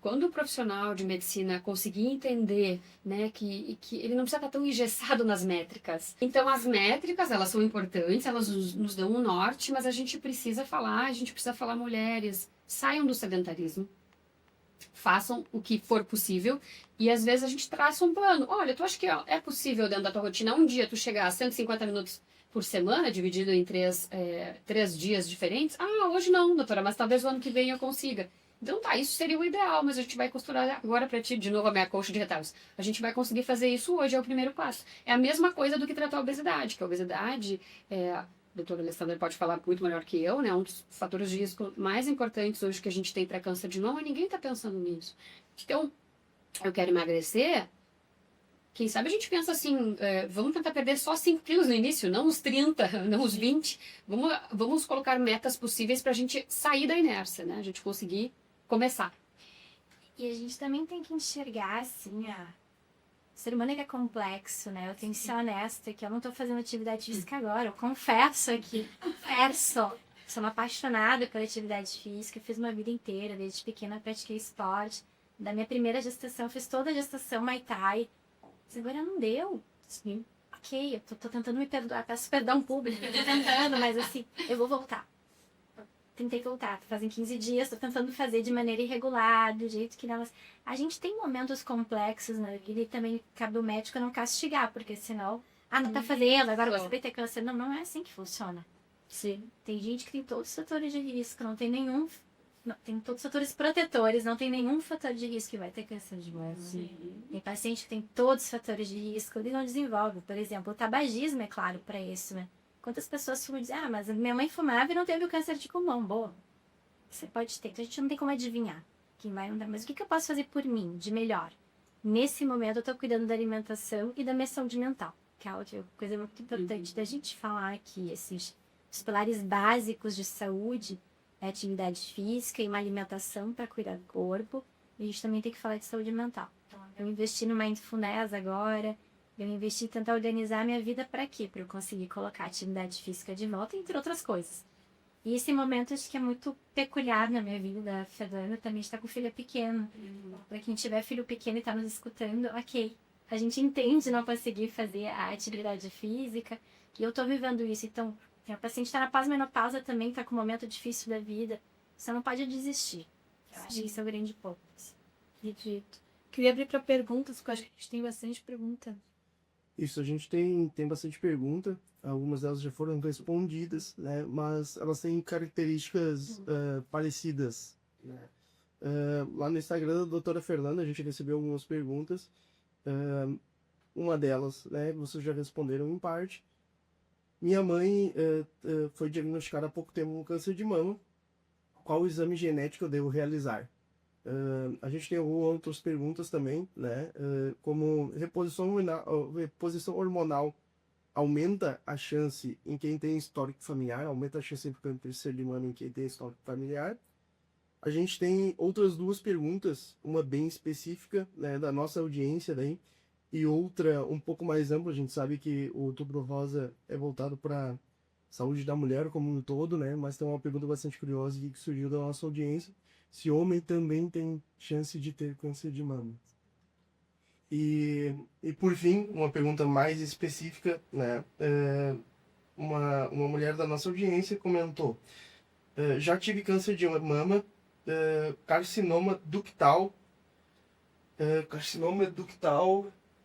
quando o profissional de medicina conseguir entender, né, que ele não precisa estar tão engessado nas métricas. Então, as métricas, elas são importantes, elas nos dão um norte, mas a gente precisa falar, mulheres, saiam do sedentarismo. Façam o que for possível e às vezes a gente traça um plano. Olha, tu acha que é possível dentro da tua rotina um dia tu chegar a 150 minutos por semana, dividido em três dias diferentes? Ah, hoje não, doutora, mas talvez o ano que vem eu consiga. Então tá, isso seria o ideal, mas a gente vai costurar agora pra ti, de novo, a minha coxa de retalhos. A gente vai conseguir fazer isso hoje, é o primeiro passo. É a mesma coisa do que tratar a obesidade, que a obesidade a doutora Alessandra pode falar muito melhor que eu, né? Um dos fatores de risco mais importantes hoje que a gente tem para câncer de mama, e ninguém está pensando nisso. Então, eu quero emagrecer, quem sabe a gente pensa assim, vamos tentar perder só 5 quilos no início, não os 30, não os 20. Vamos colocar metas possíveis para a gente sair da inércia, né? A gente conseguir começar. E a gente também tem que enxergar, assim, o ser humano é complexo, né? Eu tenho que ser honesta que eu não tô fazendo atividade física agora. Eu confesso aqui. Sou uma apaixonada pela atividade física. Fiz uma vida inteira. Desde pequena pratiquei esporte. Da minha primeira gestação, fiz toda a gestação Muay Thai. Mas agora não deu. Sim. Ok, eu tô tentando me perdoar. Peço perdão público. Eu tô tentando, mas assim, eu vou voltar. Tentei voltar, fazem 15 dias, tô tentando fazer de maneira irregular, do jeito que não. A gente tem momentos complexos na vida e também cabe o médico não castigar, porque senão, não tá fazendo, agora você vai ter câncer. Não, não é assim que funciona. Sim. Tem gente que tem todos os fatores de risco, não tem nenhum. Não, tem todos os fatores protetores, não tem nenhum fator de risco que vai ter câncer de mama. Tem paciente que tem todos os fatores de risco e não desenvolve. Por exemplo, o tabagismo é claro para isso, né? Quantas pessoas fumam e dizem, mas minha mãe fumava e não teve o câncer de pulmão. Boa, você pode ter. Então a gente não tem como adivinhar quem vai não dar. Mas o que eu posso fazer por mim, de melhor? Nesse momento eu tô cuidando da alimentação e da minha saúde mental, que é outra coisa muito importante da gente falar aqui. Os pilares básicos de saúde é atividade física e uma alimentação para cuidar do corpo. E a gente também tem que falar de saúde mental. Então, eu investi no Mindfulness agora. Eu investi em tentar organizar a minha vida para quê? Para eu conseguir colocar a atividade física de volta, entre outras coisas. E esse momento acho que é muito peculiar na minha vida. Da Fernanda também está com filha pequena. Para quem tiver filho pequeno e está nos escutando, ok. A gente entende não conseguir fazer a atividade física. E eu estou vivendo isso. Então, a paciente está na pós-menopausa também, está com um momento difícil da vida. Você não pode desistir. Eu acho que isso é o grande ponto. Acredito. Queria abrir para perguntas, porque eu acho que a gente tem bastante pergunta. Isso, a gente tem bastante pergunta, algumas delas já foram respondidas, né? Mas elas têm características parecidas, né? Lá no Instagram da doutora Fernanda, a gente recebeu algumas perguntas. Uma delas, né, vocês já responderam em parte. Minha mãe foi diagnosticada há pouco tempo com câncer de mama. Qual exame genético eu devo realizar? A gente tem algumas outras perguntas também, né? Como reposição hormonal aumenta a chance em quem tem histórico familiar, aumenta a chance de câncer de mama em quem tem histórico familiar. A gente tem outras duas perguntas, uma bem específica, né, da nossa audiência daí, e outra um pouco mais ampla. A gente sabe que o Outubro Rosa é voltado para saúde da mulher como um todo, né? Mas tem uma pergunta bastante curiosa que surgiu da nossa audiência. Se homem também tem chance de ter câncer de mama. E por fim, uma pergunta mais específica, né? Uma mulher da nossa audiência comentou: já tive câncer de mama, carcinoma ductal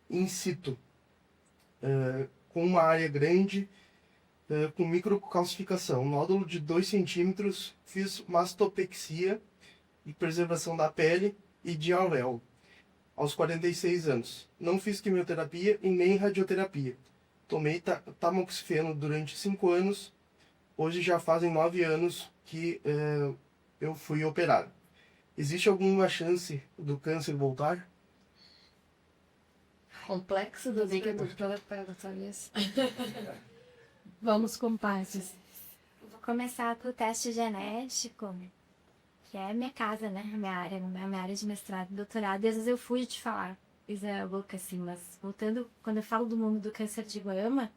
in situ, com uma área grande, com microcalcificação, nódulo de 2 centímetros, fiz mastopexia e preservação da pele e de auréola aos 46 anos. Não fiz quimioterapia e nem radioterapia. Tomei tamoxifeno durante 5 anos. Hoje já fazem 9 anos que eu fui operado. Existe alguma chance do câncer voltar? complexo Tudo das bem que é perguntas. tudo para tua vez. Vamos com partes. Vou começar com o teste genético, que é minha casa, né? Minha área de mestrado e doutorado. E às vezes eu fujo de falar, isso é louca assim, mas voltando, quando eu falo do mundo do câncer de mama,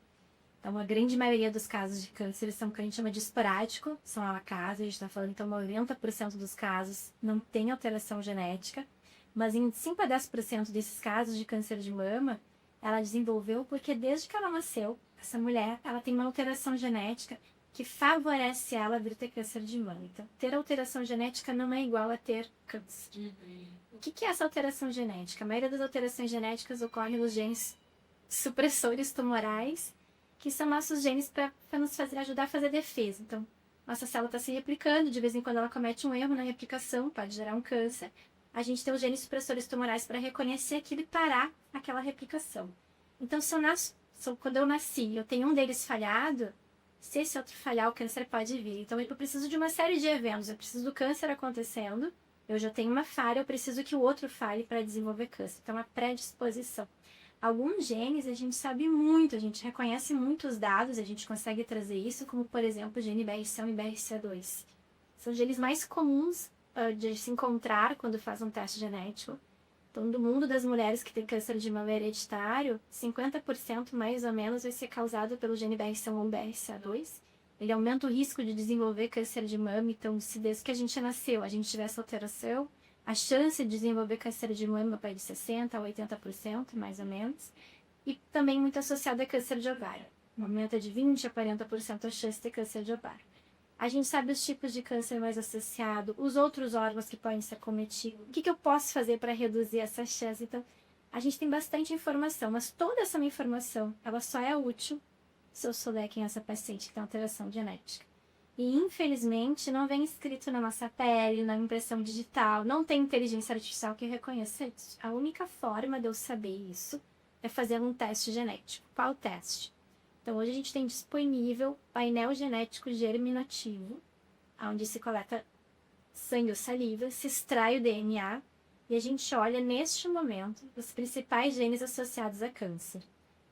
então a grande maioria dos casos de câncer são o que a gente chama de esporádico, são ao acaso, a gente está falando então 90% dos casos não tem alteração genética, mas em 5 a 10% desses casos de câncer de mama, ela desenvolveu porque desde que ela nasceu, essa mulher, ela tem uma alteração genética que favorece ela a vir ter câncer de mama. Então, ter alteração genética não é igual a ter câncer. O que é essa alteração genética? A maioria das alterações genéticas ocorre nos genes supressores tumorais, que são nossos genes para nos ajudar a fazer defesa. Então, nossa célula está se replicando, de vez em quando ela comete um erro na replicação, pode gerar um câncer. A gente tem os genes supressores tumorais para reconhecer aquilo e parar aquela replicação. Então, quando eu nasci, eu tenho um deles falhado, se esse outro falhar, o câncer pode vir. Então, eu preciso de uma série de eventos. Eu preciso do câncer acontecendo, eu já tenho uma falha, eu preciso que o outro falhe para desenvolver câncer. Então, a predisposição. Alguns genes a gente sabe muito, a gente reconhece muitos dados, a gente consegue trazer isso, como, por exemplo, o gene BRCA1 e BRCA2. São genes mais comuns de se encontrar quando faz um teste genético. Então, do mundo das mulheres que têm câncer de mama hereditário, 50% mais ou menos vai ser causado pelo gene BRCA1 ou BRCA2. Ele aumenta o risco de desenvolver câncer de mama, então se desde que a gente nasceu a gente tiver essa alteração, a chance de desenvolver câncer de mama vai de 60% a 80%, mais ou menos. E também muito associado a câncer de ovário. Aumenta de 20% a 40% a chance de ter câncer de ovário. A gente sabe os tipos de câncer mais associado, os outros órgãos que podem ser acometidos. O que eu posso fazer para reduzir essa chance? Então, a gente tem bastante informação, mas toda essa informação, ela só é útil se eu souber quem é essa paciente que tem alteração genética. E, infelizmente, não vem escrito na nossa pele, na impressão digital, não tem inteligência artificial que reconheça isso. A única forma de eu saber isso é fazer um teste genético. Qual teste? Então, hoje a gente tem disponível painel genético germinativo, onde se coleta sangue ou saliva, se extrai o DNA e a gente olha, neste momento, os principais genes associados a câncer.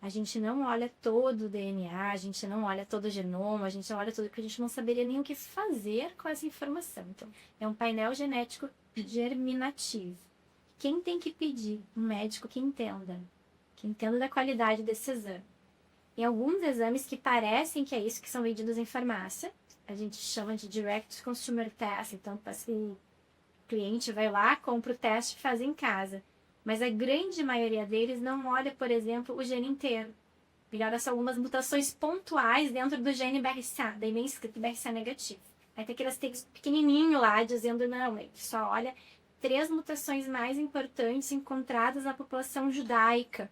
A gente não olha todo o DNA, a gente não olha todo o genoma, a gente olha tudo, porque a gente não saberia nem o que fazer com essa informação. Então, é um painel genético germinativo. Quem tem que pedir? Um médico que entenda da qualidade desse exame. Em alguns exames que parecem que é isso, que são vendidos em farmácia, a gente chama de Direct Consumer Test. Então, o cliente vai lá, compra o teste e faz em casa. Mas a grande maioria deles não olha, por exemplo, o gene inteiro. Ele olha só algumas mutações pontuais dentro do gene BRCA, daí vem escrito BRCA negativo. Aí tem aqueles textos pequenininho lá, dizendo não, ele só olha 3 mutações mais importantes encontradas na população judaica,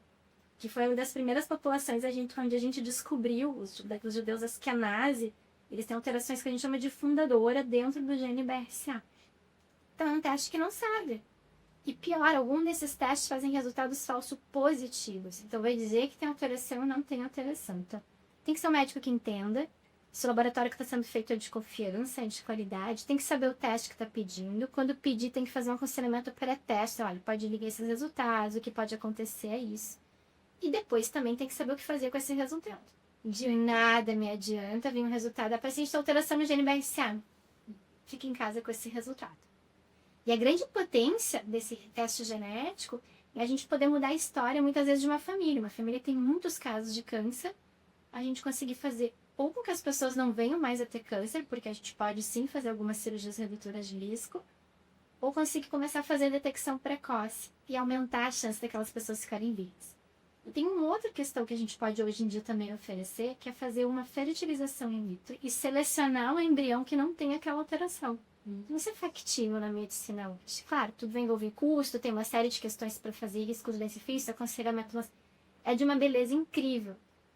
que foi uma das primeiras populações onde a gente descobriu, os judeus Askenazi, eles têm alterações que a gente chama de fundadora dentro do gene BRCA. Então é um teste que não sabe. E pior, algum desses testes fazem resultados falsos positivos. Então vai dizer que tem alteração ou não tem alteração. Então tem que ser um médico que entenda se o laboratório que está sendo feito é de confiança, é de qualidade, tem que saber o teste que está pedindo. Quando pedir, tem que fazer um aconselhamento pré-teste. Olha, pode ligar esses resultados, o que pode acontecer é isso. E depois também tem que saber o que fazer com esse resultado. De nada me adianta vir um resultado. A paciente tem alteração no gene BRCA. Fica em casa com esse resultado. E a grande potência desse teste genético é a gente poder mudar a história, muitas vezes, de uma família. Uma família que tem muitos casos de câncer. A gente conseguir fazer ou com que as pessoas não venham mais a ter câncer, porque a gente pode sim fazer algumas cirurgias redutoras de risco, ou conseguir começar a fazer detecção precoce e aumentar a chance daquelas pessoas ficarem vivas. Tem uma outra questão que a gente pode hoje em dia também oferecer, que é fazer uma fertilização in vitro e selecionar um embrião que não tem aquela alteração. Isso é factível na medicina hoje. Claro, tudo vai envolver custo, tem uma série de questões para fazer, riscos, benefícios, aconselhamento. É de uma beleza incrível.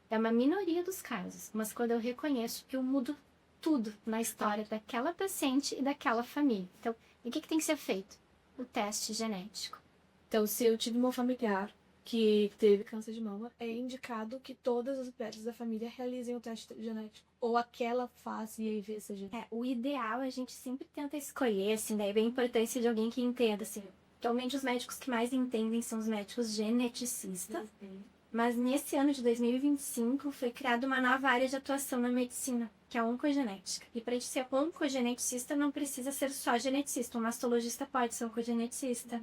É uma minoria dos casos, mas quando eu reconheço que eu mudo tudo na história daquela paciente e daquela família. Então, o que tem que ser feito? O teste genético. Então, se eu tive uma familiar que teve câncer de mama, é indicado que todas as mulheres da família realizem o teste genético. Ou aquela faz e aí vê se a gente... O ideal a gente sempre tenta escolher, assim, daí vem a importância de alguém que entenda, assim, Atualmente, os médicos que mais entendem são os médicos geneticistas. Mas nesse ano de 2025 foi criada uma nova área de atuação na medicina, que é a oncogenética. E para ser oncogeneticista não precisa ser só geneticista. Um mastologista pode ser oncogeneticista.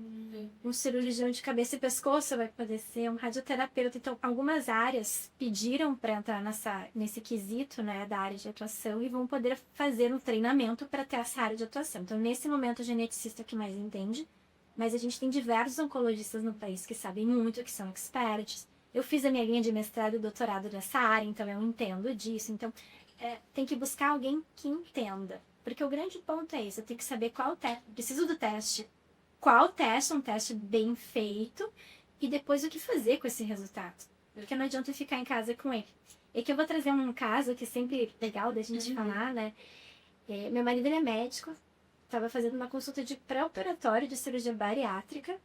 Um cirurgião de cabeça e pescoço vai poder ser, um radioterapeuta. Então, algumas áreas pediram para entrar nesse quesito, né, da área de atuação e vão poder fazer um treinamento para ter essa área de atuação. Então, nesse momento, o geneticista que mais entende, mas a gente tem diversos oncologistas no país que sabem muito, que são experts. Eu fiz a minha linha de mestrado e doutorado nessa área, então eu entendo disso. Então, tem que buscar alguém que entenda. Porque o grande ponto é esse, eu tenho que saber qual teste, preciso do teste. Qual teste, um teste bem feito, e depois o que fazer com esse resultado. Porque não adianta eu ficar em casa com ele. E que eu vou trazer um caso que é sempre legal da gente falar, né? Meu marido, ele é médico, estava fazendo uma consulta de pré-operatório de cirurgia bariátrica,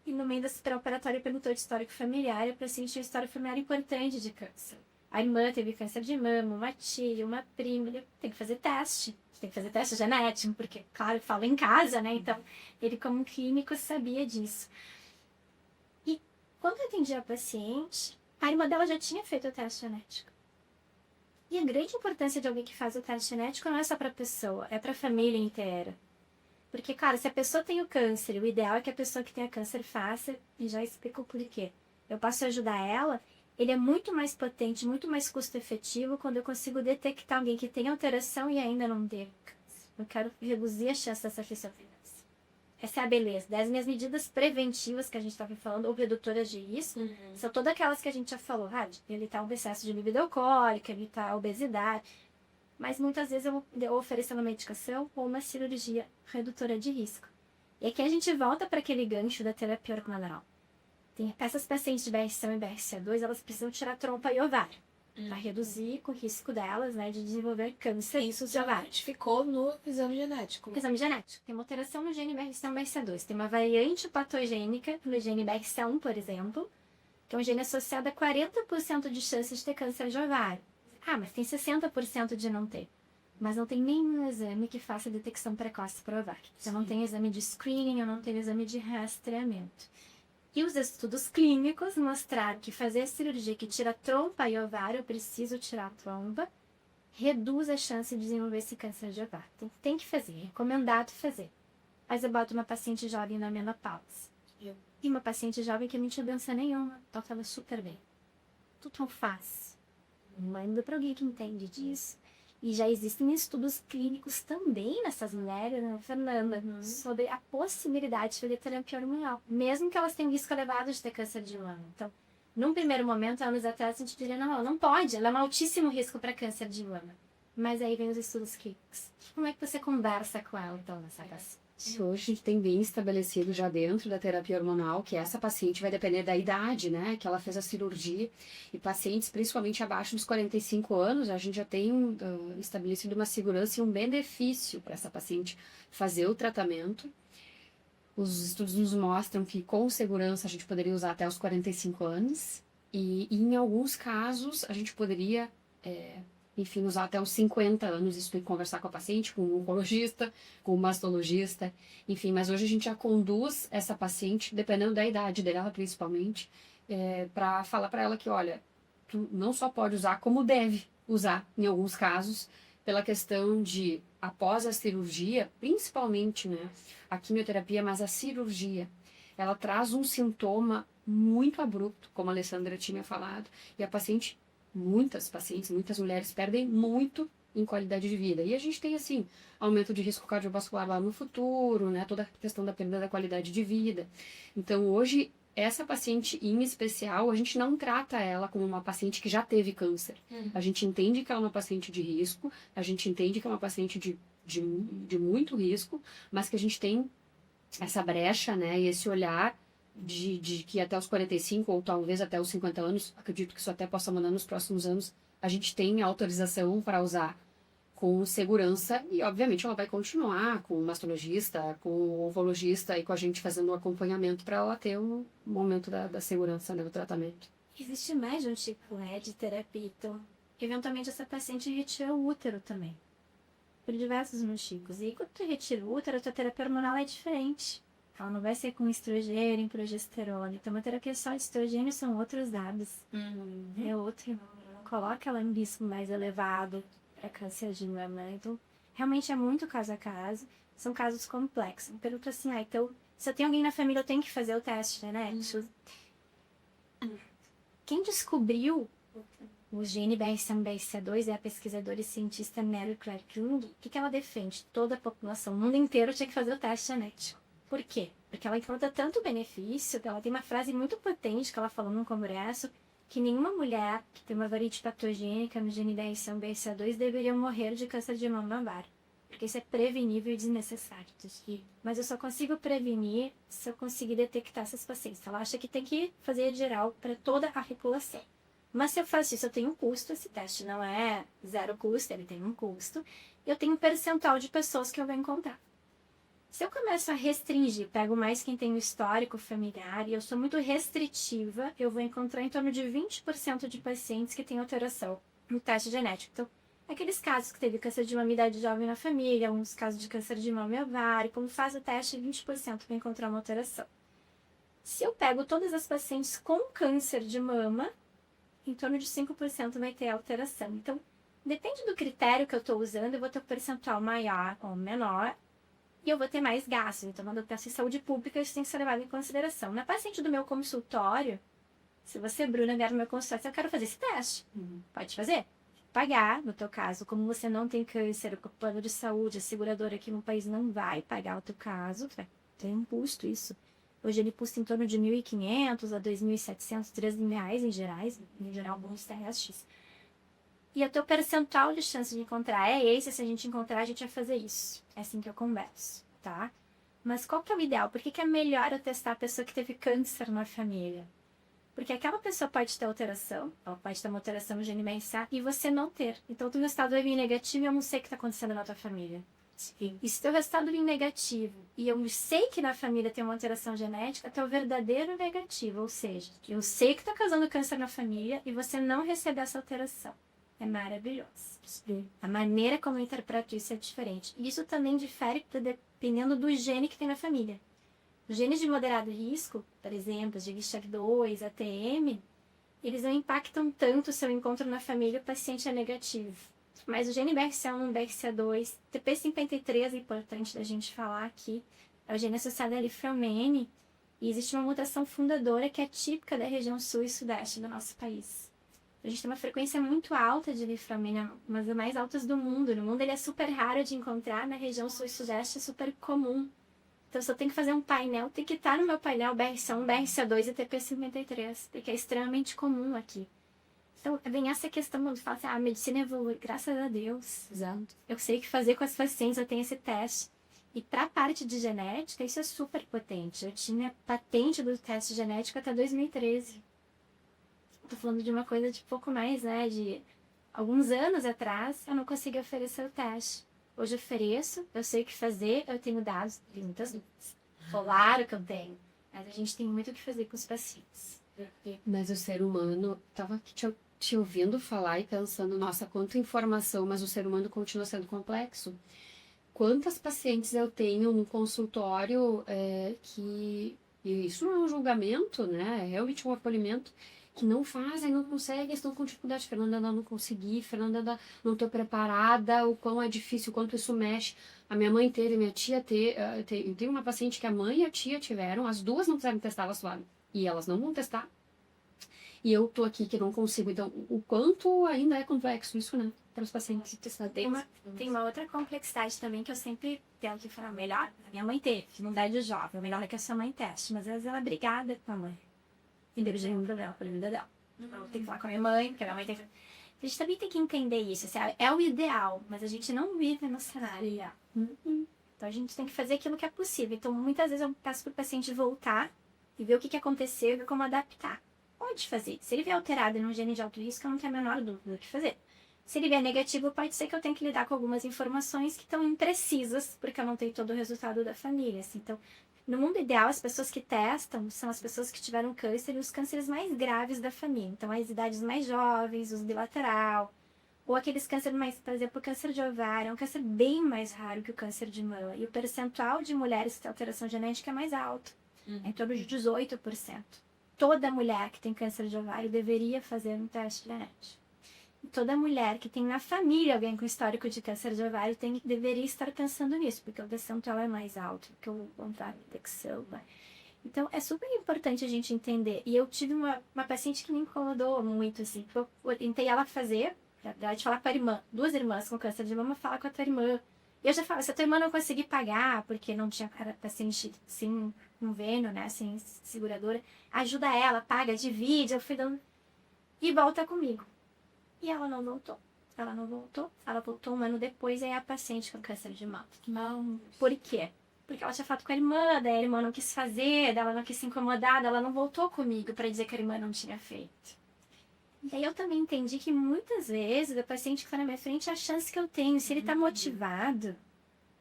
e no meio desse pré-operatório perguntou de histórico familiar, e o paciente tinha história familiar importante de câncer. A irmã teve câncer de mama, uma tia, uma prima. Ele tem que fazer teste. Tem que fazer teste genético, porque, claro, fala em casa, né? Então, ele como clínico sabia disso. E quando eu atendi a paciente, a irmã dela já tinha feito o teste genético. E a grande importância de alguém que faz o teste genético não é só para a pessoa, é para a família inteira. Porque, claro, se a pessoa tem o câncer, o ideal é que a pessoa que tenha câncer faça, e já explico o porquê. Eu posso ajudar ela, ele é muito mais potente, muito mais custo-efetivo quando eu consigo detectar alguém que tem alteração e ainda não tem câncer. Eu quero reduzir a chance dessa sobrevivência. Essa é a beleza. Das minhas medidas preventivas que a gente estava falando, ou redutoras de risco, são todas aquelas que a gente já falou. Evitar um excesso de bebida alcoólica, evitar a obesidade. Mas muitas vezes eu vou oferecer uma medicação ou uma cirurgia redutora de risco. E aqui a gente volta para aquele gancho da terapia hormonal. Essas pacientes de BRCA1 e BRCA2, elas precisam tirar trompa e ovário. Para reduzir o risco delas, né, de desenvolver câncer. Isso de ovário. ficou no exame genético. Exame genético. Tem uma alteração no gene BRCA1 e BRCA2. Tem uma variante patogênica no gene BRCA1, por exemplo, que é um gene associado a 40% de chance de ter câncer de ovário. Mas tem 60% de não ter. Mas não tem nenhum exame que faça detecção precoce para ovário. Eu não tenho exame de screening, eu não tenho exame de rastreamento. E os estudos clínicos mostraram que fazer a cirurgia que tira trompa e ovário, eu preciso tirar a trompa, reduz a chance de desenvolver esse câncer de ovário. Então, tem que fazer, é recomendado fazer. Mas eu boto uma paciente jovem na menopausa. E uma paciente jovem que não tinha doença nenhuma, então estava super bem. Tudo tão fácil. Manda para alguém que entende disso. E já existem estudos clínicos também nessas mulheres, né, Fernanda, sobre a possibilidade de fazer terapia hormonal, mesmo que elas tenham risco elevado de ter câncer de mama. Então, num primeiro momento, anos atrás, a gente diria, não, ela não pode, ela é um altíssimo risco para câncer de mama. Mas aí vem os estudos clínicos. Como é que você conversa com ela, então, nessa paciente? Hoje a gente tem bem estabelecido já dentro da terapia hormonal que essa paciente vai depender da idade, né, que ela fez a cirurgia. E pacientes, principalmente abaixo dos 45 anos, a gente já tem estabelecido uma segurança e um benefício para essa paciente fazer o tratamento. Os estudos nos mostram que com segurança a gente poderia usar até os 45 anos. E em alguns casos a gente poderia... enfim, usar até os 50 anos, isso tem que conversar com a paciente, com o oncologista, com o mastologista, enfim, mas hoje a gente já conduz essa paciente, dependendo da idade dela principalmente, para falar para ela que, olha, tu não só pode usar, como deve usar, em alguns casos, pela questão de, após a cirurgia, principalmente, né, a quimioterapia, mas a cirurgia, ela traz um sintoma muito abrupto, como a Alessandra tinha falado, e a paciente... Muitas pacientes, muitas mulheres perdem muito em qualidade de vida. E a gente tem, assim, aumento de risco cardiovascular lá no futuro, né? Toda a questão da perda da qualidade de vida. Então, hoje, essa paciente em especial, a gente não trata ela como uma paciente que já teve câncer. A gente entende que ela é uma paciente de risco, a gente entende que é uma paciente de muito risco, mas que a gente tem essa brecha, né? E esse olhar de que até os 45 ou talvez até os 50 anos, acredito que isso até possa mudar nos próximos anos, a gente tem autorização para usar com segurança e obviamente ela vai continuar com o mastologista, com o oncologista e com a gente fazendo o acompanhamento para ela ter o momento da segurança, né, do tratamento. Existe mais de um tipo, né, de terapia, então eventualmente essa paciente retira o útero também, por diversos motivos. E quando tu retira o útero, a tua terapia hormonal é diferente. Ela não vai ser com estrogênio e progesterona. Então, uma terapia só de estrogênio são outros dados. É outro. Coloca ela em risco mais elevado para câncer de mama. Então, realmente é muito caso a caso. São casos complexos. Pergunta assim, então, se eu tenho alguém na família, eu tenho que fazer o teste genético? Quem descobriu o gene BRCA1 BRCA2 é a pesquisadora e cientista Mary Claire King. O que ela defende? Toda a população, o mundo inteiro tinha que fazer o teste genético. Por quê? Porque ela encontra tanto benefício, ela tem uma frase muito potente que ela falou num congresso, que nenhuma mulher que tem uma variante patogênica no gene BRCA1 BRCA2 deveria morrer de câncer de mama mamária. Porque isso é prevenível e desnecessário. Mas eu só consigo prevenir se eu conseguir detectar essas pacientes. Ela acha que tem que fazer geral para toda a população. Mas se eu faço isso, eu tenho um custo. Esse teste não é zero custo, ele tem um custo. Eu tenho um percentual de pessoas que eu vou encontrar. Se eu começo a restringir, pego mais quem tem o histórico familiar e eu sou muito restritiva, eu vou encontrar em torno de 20% de pacientes que têm alteração no teste genético. Então, aqueles casos que teve câncer de mama em idade jovem na família, alguns casos de câncer de mama e ovário, quando faz o teste, 20% vai encontrar uma alteração. Se eu pego todas as pacientes com câncer de mama, em torno de 5% vai ter alteração. Então, depende do critério que eu estou usando, eu vou ter um percentual maior ou menor, e eu vou ter mais gastos. Então, quando eu penso em saúde pública, isso tem que ser levado em consideração. Na paciente do meu consultório, se você, Bruna, vier no meu consultório, eu quero fazer esse teste. Pode fazer. Pagar, no teu caso, como você não tem câncer, o plano de saúde, a seguradora aqui no país não vai pagar o teu caso, vai ter um custo isso. Hoje ele custa em torno de R$ 1.500 a R$ 2.700, R$ 3.000 em geral, bons testes. E o teu percentual de chance de encontrar é esse, se a gente encontrar, a gente vai fazer isso. É assim que eu converso, tá? Mas qual que é o ideal? Por que é melhor eu testar a pessoa que teve câncer na família? Porque aquela pessoa pode ter alteração, ela pode ter uma alteração no gene BRCA e você não ter. Então, o teu resultado vai vir negativo e eu não sei o que está acontecendo na tua família. Sim. E se teu resultado vir negativo e eu sei que na família tem uma alteração genética, é o verdadeiro negativo. Ou seja, eu sei que está causando câncer na família e você não recebe essa alteração. É maravilhoso. Sim. A maneira como eu interpreto isso é diferente. E isso também difere dependendo do gene que tem na família. Os genes de moderado risco, por exemplo, os de GISHAC2, ATM, eles não impactam tanto se eu encontro na família o paciente é negativo. Mas o gene BRCA1, BRCA2, TP53 é importante da gente falar aqui, é o gene associado a liframene, e existe uma mutação fundadora que é típica da região sul e sudeste do nosso país. A gente tem uma frequência muito alta de liframene, uma das mais altas do mundo. No mundo ele é super raro de encontrar, na região sul e sudeste é super comum. Então, se eu tenho que fazer um painel, tem que estar no meu painel BRCA1, BRCA2 e TP53, porque é extremamente comum aqui. Então, vem essa questão de falar assim, a medicina evolui, graças a Deus. Exato. Eu sei o que fazer com as pacientes, eu tenho esse teste. E para a parte de genética, isso é super potente. Eu tinha patente do teste genético até 2013. Tô falando de uma coisa de pouco mais, né, de alguns anos atrás, eu não conseguia oferecer o teste. Hoje eu ofereço, eu sei o que fazer, eu tenho dados, tenho muitas dúvidas. Claro que eu tenho, mas a gente tem muito o que fazer com os pacientes. Mas o ser humano, estava te ouvindo falar e pensando, nossa, quanta informação, mas o ser humano continua sendo complexo. Quantas pacientes eu tenho no consultório que, e isso não é um julgamento, né, é realmente um acolhimento, que não fazem, não conseguem, estão com dificuldade. Fernanda, não consegui, Fernanda, não estou preparada, o quão é difícil, o quanto isso mexe. A minha mãe teve, minha tia teve, eu tenho uma paciente que a mãe e a tia tiveram, as duas não quiseram testar, elas falaram, e elas não vão testar. E eu tô aqui que não consigo. Então, o quanto ainda é complexo isso, né, para os pacientes. Tem uma outra complexidade também que eu sempre tento falar, melhor, a minha mãe teve, imunidade jovem, o melhor é que a sua mãe teste, mas às vezes ela é brigada com a mãe. E deve gerar dela, por vida dela. Então, tem que falar com a minha mãe, porque a minha mãe tem que... A gente também tem que entender isso. Assim, é o ideal, mas a gente não vive no cenário ideal. Então, a gente tem que fazer aquilo que é possível. Então, muitas vezes eu peço para o paciente voltar e ver o que aconteceu e ver como adaptar. Pode fazer. Se ele vier alterado em um gene de alto risco, eu não tenho a menor dúvida do que fazer. Se ele vier negativo, pode ser que eu tenha que lidar com algumas informações que estão imprecisas, porque eu não tenho todo o resultado da família. Assim. Então, no mundo ideal, as pessoas que testam são as pessoas que tiveram câncer e os cânceres mais graves da família. Então, as idades mais jovens, os bilateral, Ou aqueles cânceres mais, por exemplo, o câncer de ovário, é um câncer bem mais raro que o câncer de mama. E o percentual de mulheres que têm alteração genética é mais alto, é em torno de 18%. Toda mulher que tem câncer de ovário deveria fazer um teste genético. E toda mulher que tem na família alguém com histórico de câncer de ovário deveria estar pensando nisso, porque o percentual é mais alto que o ovário detecção. Então, é super importante a gente entender. E eu tive uma paciente que me incomodou muito, assim. Eu orientei ela a fazer, na verdade, falar com a irmã. 2 irmãs com câncer de mama, fala com a tua irmã. E eu já falo, se a tua irmã não conseguir pagar, porque não tinha paciente sem convênio, né, sem seguradora, ajuda ela, paga, divide. Eu fui dando... E volta comigo. E ela não voltou. Ela voltou 1 ano depois, e aí a paciente com câncer de mama. Não. Por quê? Porque ela tinha falado com a irmã, daí a irmã não quis fazer, daí ela não quis se incomodar, ela não voltou comigo para dizer que a irmã não tinha feito. E aí eu também entendi que muitas vezes o paciente que está na minha frente é a chance que eu tenho. Se ele está motivado,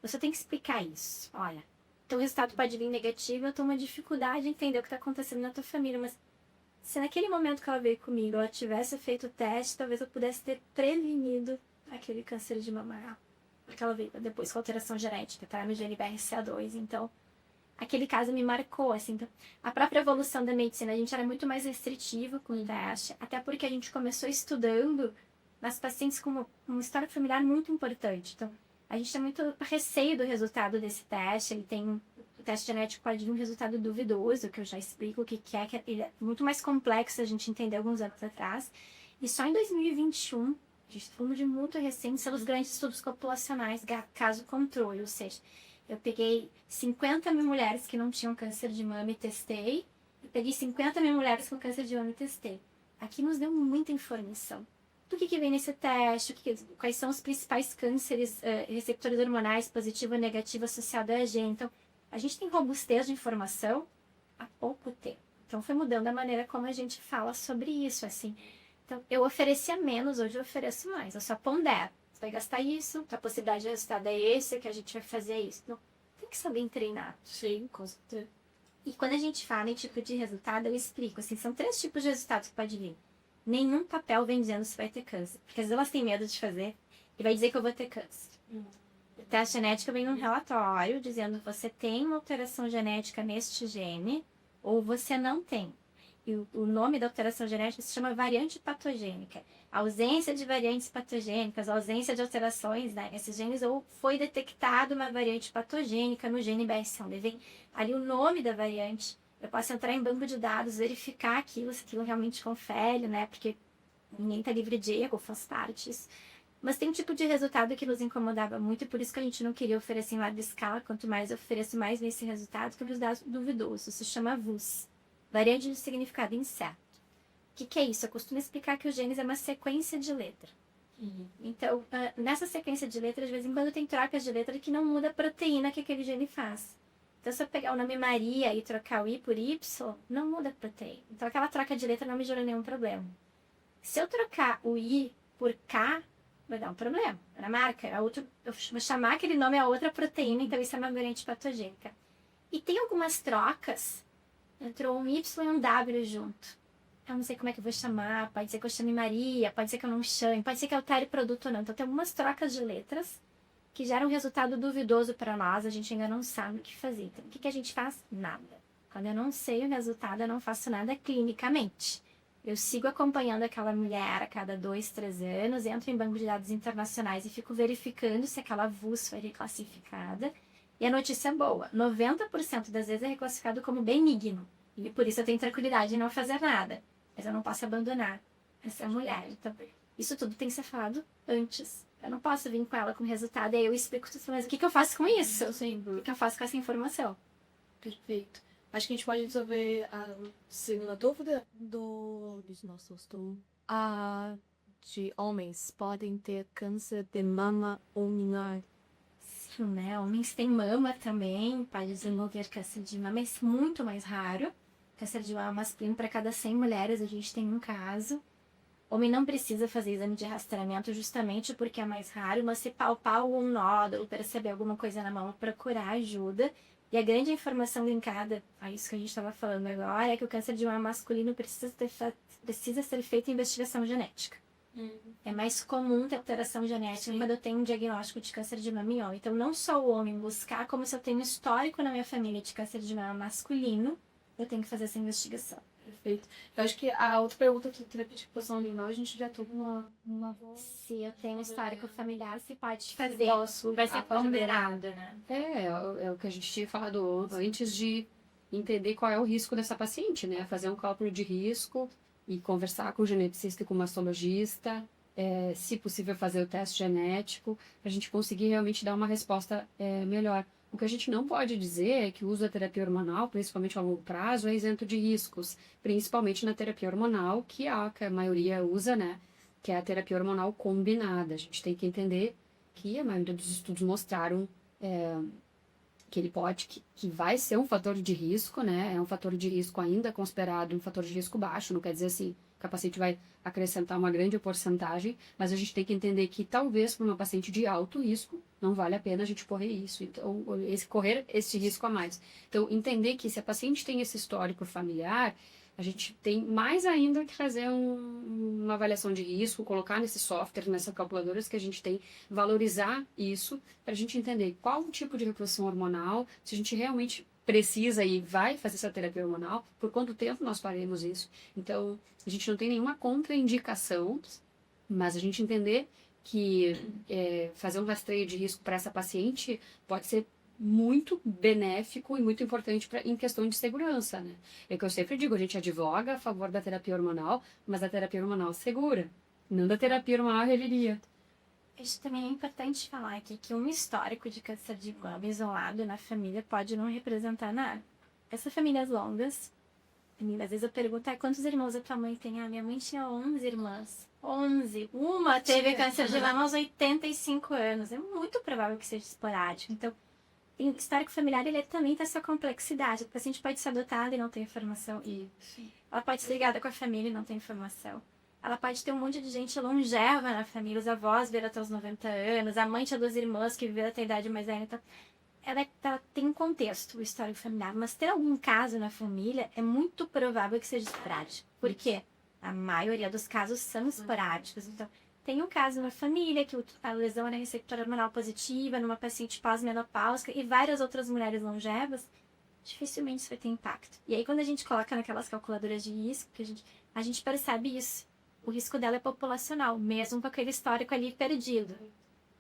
você tem que explicar isso. Olha, teu resultado pode vir negativo, eu tenho uma dificuldade em entender o que está acontecendo na tua família, mas se naquele momento que ela veio comigo, ela tivesse feito o teste, talvez eu pudesse ter prevenido aquele câncer de mama. Porque ela veio depois com alteração genética, tá? No gene BRCA2. Então, aquele caso me marcou, assim. Então, a própria evolução da medicina, a gente era muito mais restritivo com o teste. Até porque a gente começou estudando nas pacientes com uma história familiar muito importante. Então, a gente tem muito receio do resultado desse teste. Ele tem... O teste genético pode vir um resultado duvidoso, que eu já explico o que é. Que ele é muito mais complexo a gente entender alguns anos atrás. E só em 2021... Estudo de muito recente são os grandes estudos populacionais, caso controle, ou seja, eu peguei 50 mil mulheres que não tinham câncer de mama e testei, e peguei 50 mil mulheres com câncer de mama e testei. Aqui nos deu muita informação. Do que vem nesse teste, quais são os principais cânceres receptores hormonais, positivo ou negativo, associado a gene. Então, a gente tem robustez de informação há pouco tempo. Então, foi mudando a maneira como a gente fala sobre isso, assim. Então, eu oferecia menos, hoje eu ofereço mais. Eu só pondero. Você vai gastar isso, a possibilidade de resultado é esse, que a gente vai fazer isso. Não, tem que saber treinar. Sim, com certeza. E quando a gente fala em tipo de resultado, eu explico, assim, são 3 tipos de resultados que pode vir. Nenhum papel vem dizendo se vai ter câncer. Porque às vezes elas têm medo de fazer e vai dizer que eu vou ter câncer. O teste genético vem num relatório dizendo que você tem uma alteração genética neste gene ou você não tem. E o nome da alteração genética se chama variante patogênica. A ausência de variantes patogênicas, a ausência de alterações, né, nesses genes, ou foi detectada uma variante patogênica no gene BRCA1. Vem ali o nome da variante. Eu posso entrar em banco de dados, verificar aquilo, se aquilo realmente confere, né? Porque ninguém está livre de erro, faz parte disso. Mas tem um tipo de resultado que nos incomodava muito, e por isso que a gente não queria oferecer em larga escala. Quanto mais eu ofereço, mais nesse resultado, que é um resultado duvidoso. Se chama VUS. Variante de significado incerto. O que é isso? Eu costumo explicar que os genes é uma sequência de letra. Então, nessa sequência de letras, de vez em quando tem trocas de letra que não muda a proteína que aquele gene faz. Então, se eu pegar o nome Maria e trocar o I por Y, não muda a proteína. Então, aquela troca de letra não me gera nenhum problema. Se eu trocar o I por K, vai dar um problema. Na marca, eu vou chamar aquele nome a outra proteína, então isso é uma variante patogênica. E tem algumas trocas. Entrou um Y e um W junto. Eu não sei como é que eu vou chamar. Pode ser que eu chame Maria, pode ser que eu não chame, pode ser que altere produto ou não. Então tem algumas trocas de letras que geram um resultado duvidoso para nós. A gente ainda não sabe o que fazer. Então o que a gente faz? Nada. Quando eu não sei o resultado, eu não faço nada clinicamente. Eu sigo acompanhando aquela mulher a cada 2, 3 anos, entro em banco de dados internacionais e fico verificando se aquela VUS foi reclassificada. E a notícia é boa, 90% das vezes é reclassificado como benigno. E por isso eu tenho tranquilidade em não fazer nada. Mas eu não posso abandonar essa mulher. Então, isso tudo tem que ser falado antes. Eu não posso vir com ela com resultado e aí eu explico tudo, mas o que eu faço com isso? Sim. O que eu faço com essa informação? Perfeito. Acho que a gente pode resolver a segunda dúvida dos nossos de homens podem ter câncer de mama ou não. Sim, né? Homens têm mama também, pode desenvolver câncer de mama, mas muito mais raro. Câncer de mama masculino, para cada 100 mulheres a gente tem um caso. Homem não precisa fazer exame de rastreamento justamente porque é mais raro, mas se palpar um nódulo, perceber alguma coisa na mão, procurar ajuda. E a grande informação linkada a isso que a gente estava falando agora é que o câncer de mama masculino precisa ser feita investigação genética. É mais comum ter alteração genética quando eu tenho um diagnóstico de câncer de mama em homem. Então, não só o homem buscar, como se eu tenho histórico na minha família de câncer de mama masculino, eu tenho que fazer essa investigação. Perfeito. Eu acho que a outra pergunta que terapia de reposição hormonal, a gente já teve uma Se eu tenho histórico familiar, se pode fazer. vai ser ponderado. né? É o que a gente tinha falado antes de entender qual é o risco dessa paciente, né? Fazer um cálculo de risco e conversar com o geneticista e com o mastologista, se possível fazer o teste genético, para a gente conseguir realmente dar uma resposta melhor. O que a gente não pode dizer é que o uso da terapia hormonal, principalmente a longo prazo, é isento de riscos, principalmente na terapia hormonal, que a maioria usa, né? Que é a terapia hormonal combinada. A gente tem que entender que a maioria dos estudos mostraram que ele que vai ser um fator de risco, né? É um fator de risco ainda considerado um fator de risco baixo, não quer dizer assim que a paciente vai acrescentar uma grande porcentagem, mas a gente tem que entender que talvez para uma paciente de alto risco não vale a pena a gente correr isso, então correr esse risco a mais. Então entender que se a paciente tem esse histórico familiar, a gente tem mais ainda que fazer uma avaliação de risco, colocar nesse software, nessas calculadoras que a gente tem, valorizar isso, para a gente entender qual o tipo de reposição hormonal, se a gente realmente precisa e vai fazer essa terapia hormonal, por quanto tempo nós faremos isso. Então, a gente não tem nenhuma contraindicação, mas a gente entender que fazer um rastreio de risco para essa paciente pode ser muito benéfico e muito importante em questão de segurança, né? É o que eu sempre digo, a gente advoga a favor da terapia hormonal, mas da terapia hormonal segura, não da terapia hormonal revelia. Isso também é importante falar aqui, que um histórico de câncer de mama isolado na família pode não representar nada. Essas famílias longas, às vezes eu pergunto, quantos irmãos a tua mãe tem? Minha mãe tinha 11 irmãs. 11. Uma teve câncer de mama aos 85 anos. É muito provável que seja esporádico. Então, o histórico familiar, ele também tem essa complexidade. O paciente pode ser adotado e não ter informação. E ela pode ser ligada com a família e não ter informação. Ela pode ter um monte de gente longeva na família. Os avós viveram até os 90 anos. A mãe tinha 2 irmãs que viveram até a idade mais velha. Então, ela tem um contexto, o histórico familiar. Mas ter algum caso na família é muito provável que seja esporádico. Por quê? A maioria dos casos são esporádicos. Então, tem um caso na família que a lesão era receptora hormonal positiva numa paciente pós-menopáusica e várias outras mulheres longevas, dificilmente isso vai ter impacto. E aí, quando a gente coloca naquelas calculadoras de risco, a gente percebe isso. O risco dela é populacional, mesmo com aquele histórico ali perdido.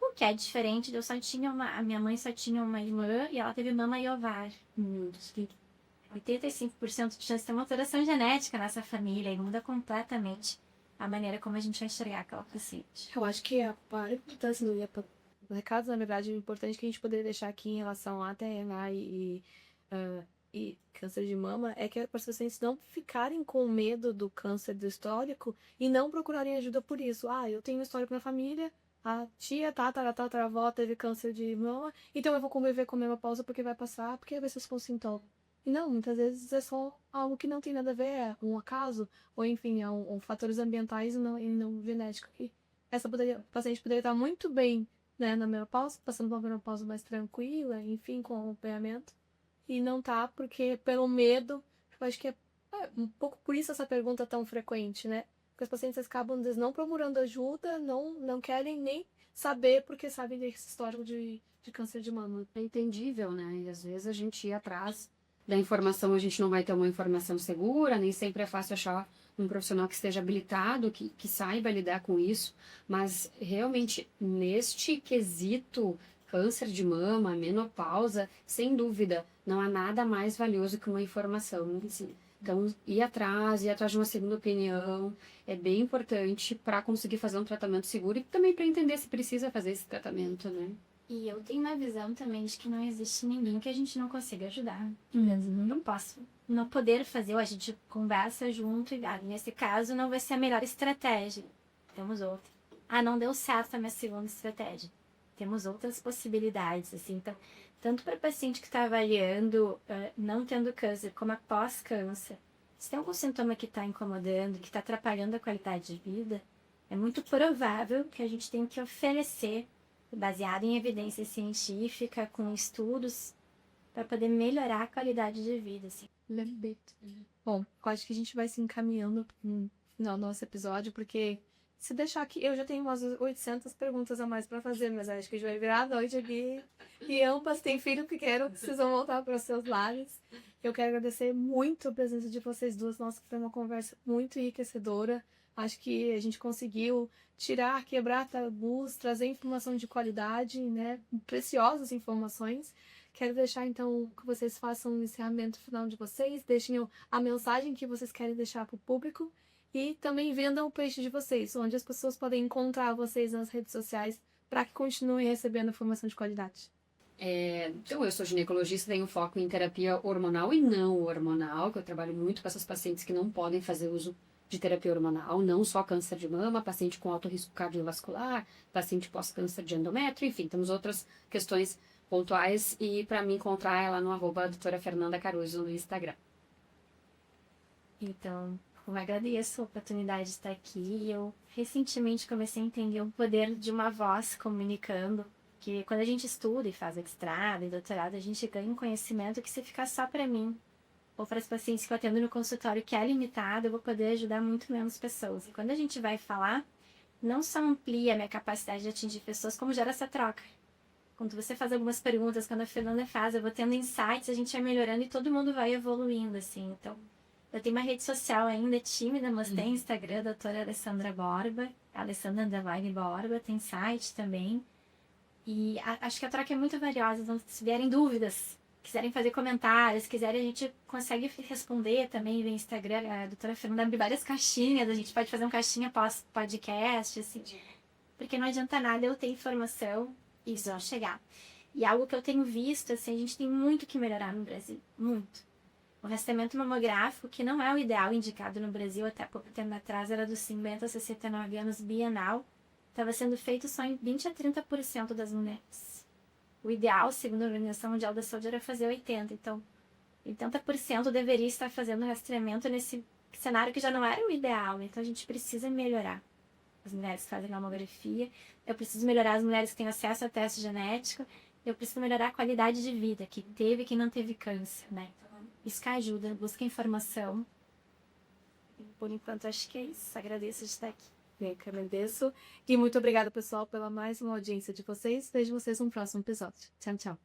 O que é diferente de a minha mãe só tinha uma irmã e ela teve mama e ovário. 85% de chance de ter uma alteração genética nessa família e muda completamente a maneira como a gente vai enxergar aquela paciente. Eu acho que a importância do recado, na verdade, importante que a gente poderia deixar aqui em relação a TNA e câncer de mama é que as pacientes não ficarem com medo do câncer do histórico e não procurarem ajuda por isso. Eu tenho um histórico na família, a tia, tataravó teve câncer de mama, então eu vou conviver com a menopausa porque vai passar, porque vai ser só um sintoma. E não, muitas vezes é só algo que não tem nada a ver, é um acaso, ou enfim, fatores ambientais e não genéticos. Que essa paciente poderia estar muito bem, né, na menopausa, passando por uma menopausa mais tranquila, enfim, com acompanhamento, e não tá porque pelo medo, eu acho que é um pouco por isso essa pergunta tão frequente, né? Porque as pacientes acabam, às vezes, não procurando ajuda, não querem nem saber porque sabem desse histórico de câncer de mama. É entendível, né? E às vezes a gente ir atrás da informação, a gente não vai ter uma informação segura, nem sempre é fácil achar um profissional que esteja habilitado, que saiba lidar com isso, mas realmente neste quesito, câncer de mama, menopausa, sem dúvida, não há nada mais valioso que uma informação. Assim. Então, ir atrás de uma segunda opinião é bem importante para conseguir fazer um tratamento seguro e também para entender se precisa fazer esse tratamento, né? E eu tenho uma visão também de que não existe ninguém que a gente não consiga ajudar. Não posso não poder fazer, ou a gente conversa junto e nesse caso não vai ser a melhor estratégia. Temos outra. Não deu certo a minha segunda estratégia. Temos outras possibilidades, assim. Então, tanto para paciente que está avaliando não tendo câncer, como após câncer, se tem algum sintoma que está incomodando, que está atrapalhando a qualidade de vida, é muito provável que a gente tenha que oferecer, baseado em evidência científica, com estudos, para poder melhorar a qualidade de vida, assim. Bom, eu acho que a gente vai se encaminhando no final do nosso episódio, porque se deixar aqui, eu já tenho umas 800 perguntas a mais para fazer, mas acho que a gente vai virar a noite aqui. E ambas têm filho pequeno, precisam voltar para os seus lares. Eu quero agradecer muito a presença de vocês duas. Nossa, foi uma conversa muito enriquecedora. Acho que a gente conseguiu tirar, quebrar tabus, trazer informação de qualidade, né? Preciosas informações. Quero deixar, então, que vocês façam o encerramento final de vocês, deixem a mensagem que vocês querem deixar para o público e também vendam o peixe de vocês, onde as pessoas podem encontrar vocês nas redes sociais para que continuem recebendo informação de qualidade. Então, eu sou ginecologista, tenho foco em terapia hormonal e não hormonal, que eu trabalho muito com essas pacientes que não podem fazer uso de terapia hormonal, não só câncer de mama, paciente com alto risco cardiovascular, paciente pós-câncer de endométrio, enfim, temos outras questões pontuais e para me encontrar ela no @doutora Fernanda Caruso no Instagram. Então, eu agradeço a oportunidade de estar aqui. Eu recentemente comecei a entender o poder de uma voz comunicando, que quando a gente estuda e faz mestrado e doutorado, a gente ganha um conhecimento que se ficar só para mim ou para as pacientes que eu atendo no consultório, que é limitado, eu vou poder ajudar muito menos pessoas. E quando a gente vai falar, não só amplia a minha capacidade de atingir pessoas, como gera essa troca. Quando você faz algumas perguntas, quando a Fernanda faz, eu vou tendo insights, a gente vai melhorando e todo mundo vai evoluindo, assim. Então, eu tenho uma rede social ainda tímida, mas tem Instagram, doutora Alessandra Borba, Alessandra_Borba, tem site também. E acho que a troca é muito valiosa, então se vierem dúvidas, quiserem fazer comentários, quiserem, a gente consegue responder também via Instagram. A doutora Fernanda abre várias caixinhas, a gente pode fazer uma caixinha pós-podcast, assim. Porque não adianta nada eu ter informação e só chegar. E algo que eu tenho visto, assim, a gente tem muito que melhorar no Brasil, muito. O rastreamento mamográfico, que não é o ideal indicado no Brasil, até pouco tempo atrás era dos 50 a 69 anos bienal, estava sendo feito só em 20 a 30% das mulheres. O ideal, segundo a Organização Mundial da Saúde, era fazer 80%. Então, 80% deveria estar fazendo rastreamento nesse cenário que já não era o ideal. Então, a gente precisa melhorar. As mulheres que fazem mamografia, eu preciso melhorar as mulheres que têm acesso a teste genético, eu preciso melhorar a qualidade de vida, que teve e que não teve câncer, né? Então, isso que ajuda, busca informação. E, por enquanto, acho que é isso. Agradeço de estar aqui. Eu que agradeço. E muito obrigada, pessoal, pela mais uma audiência de vocês. Vejo vocês no próximo episódio. Tchau, tchau.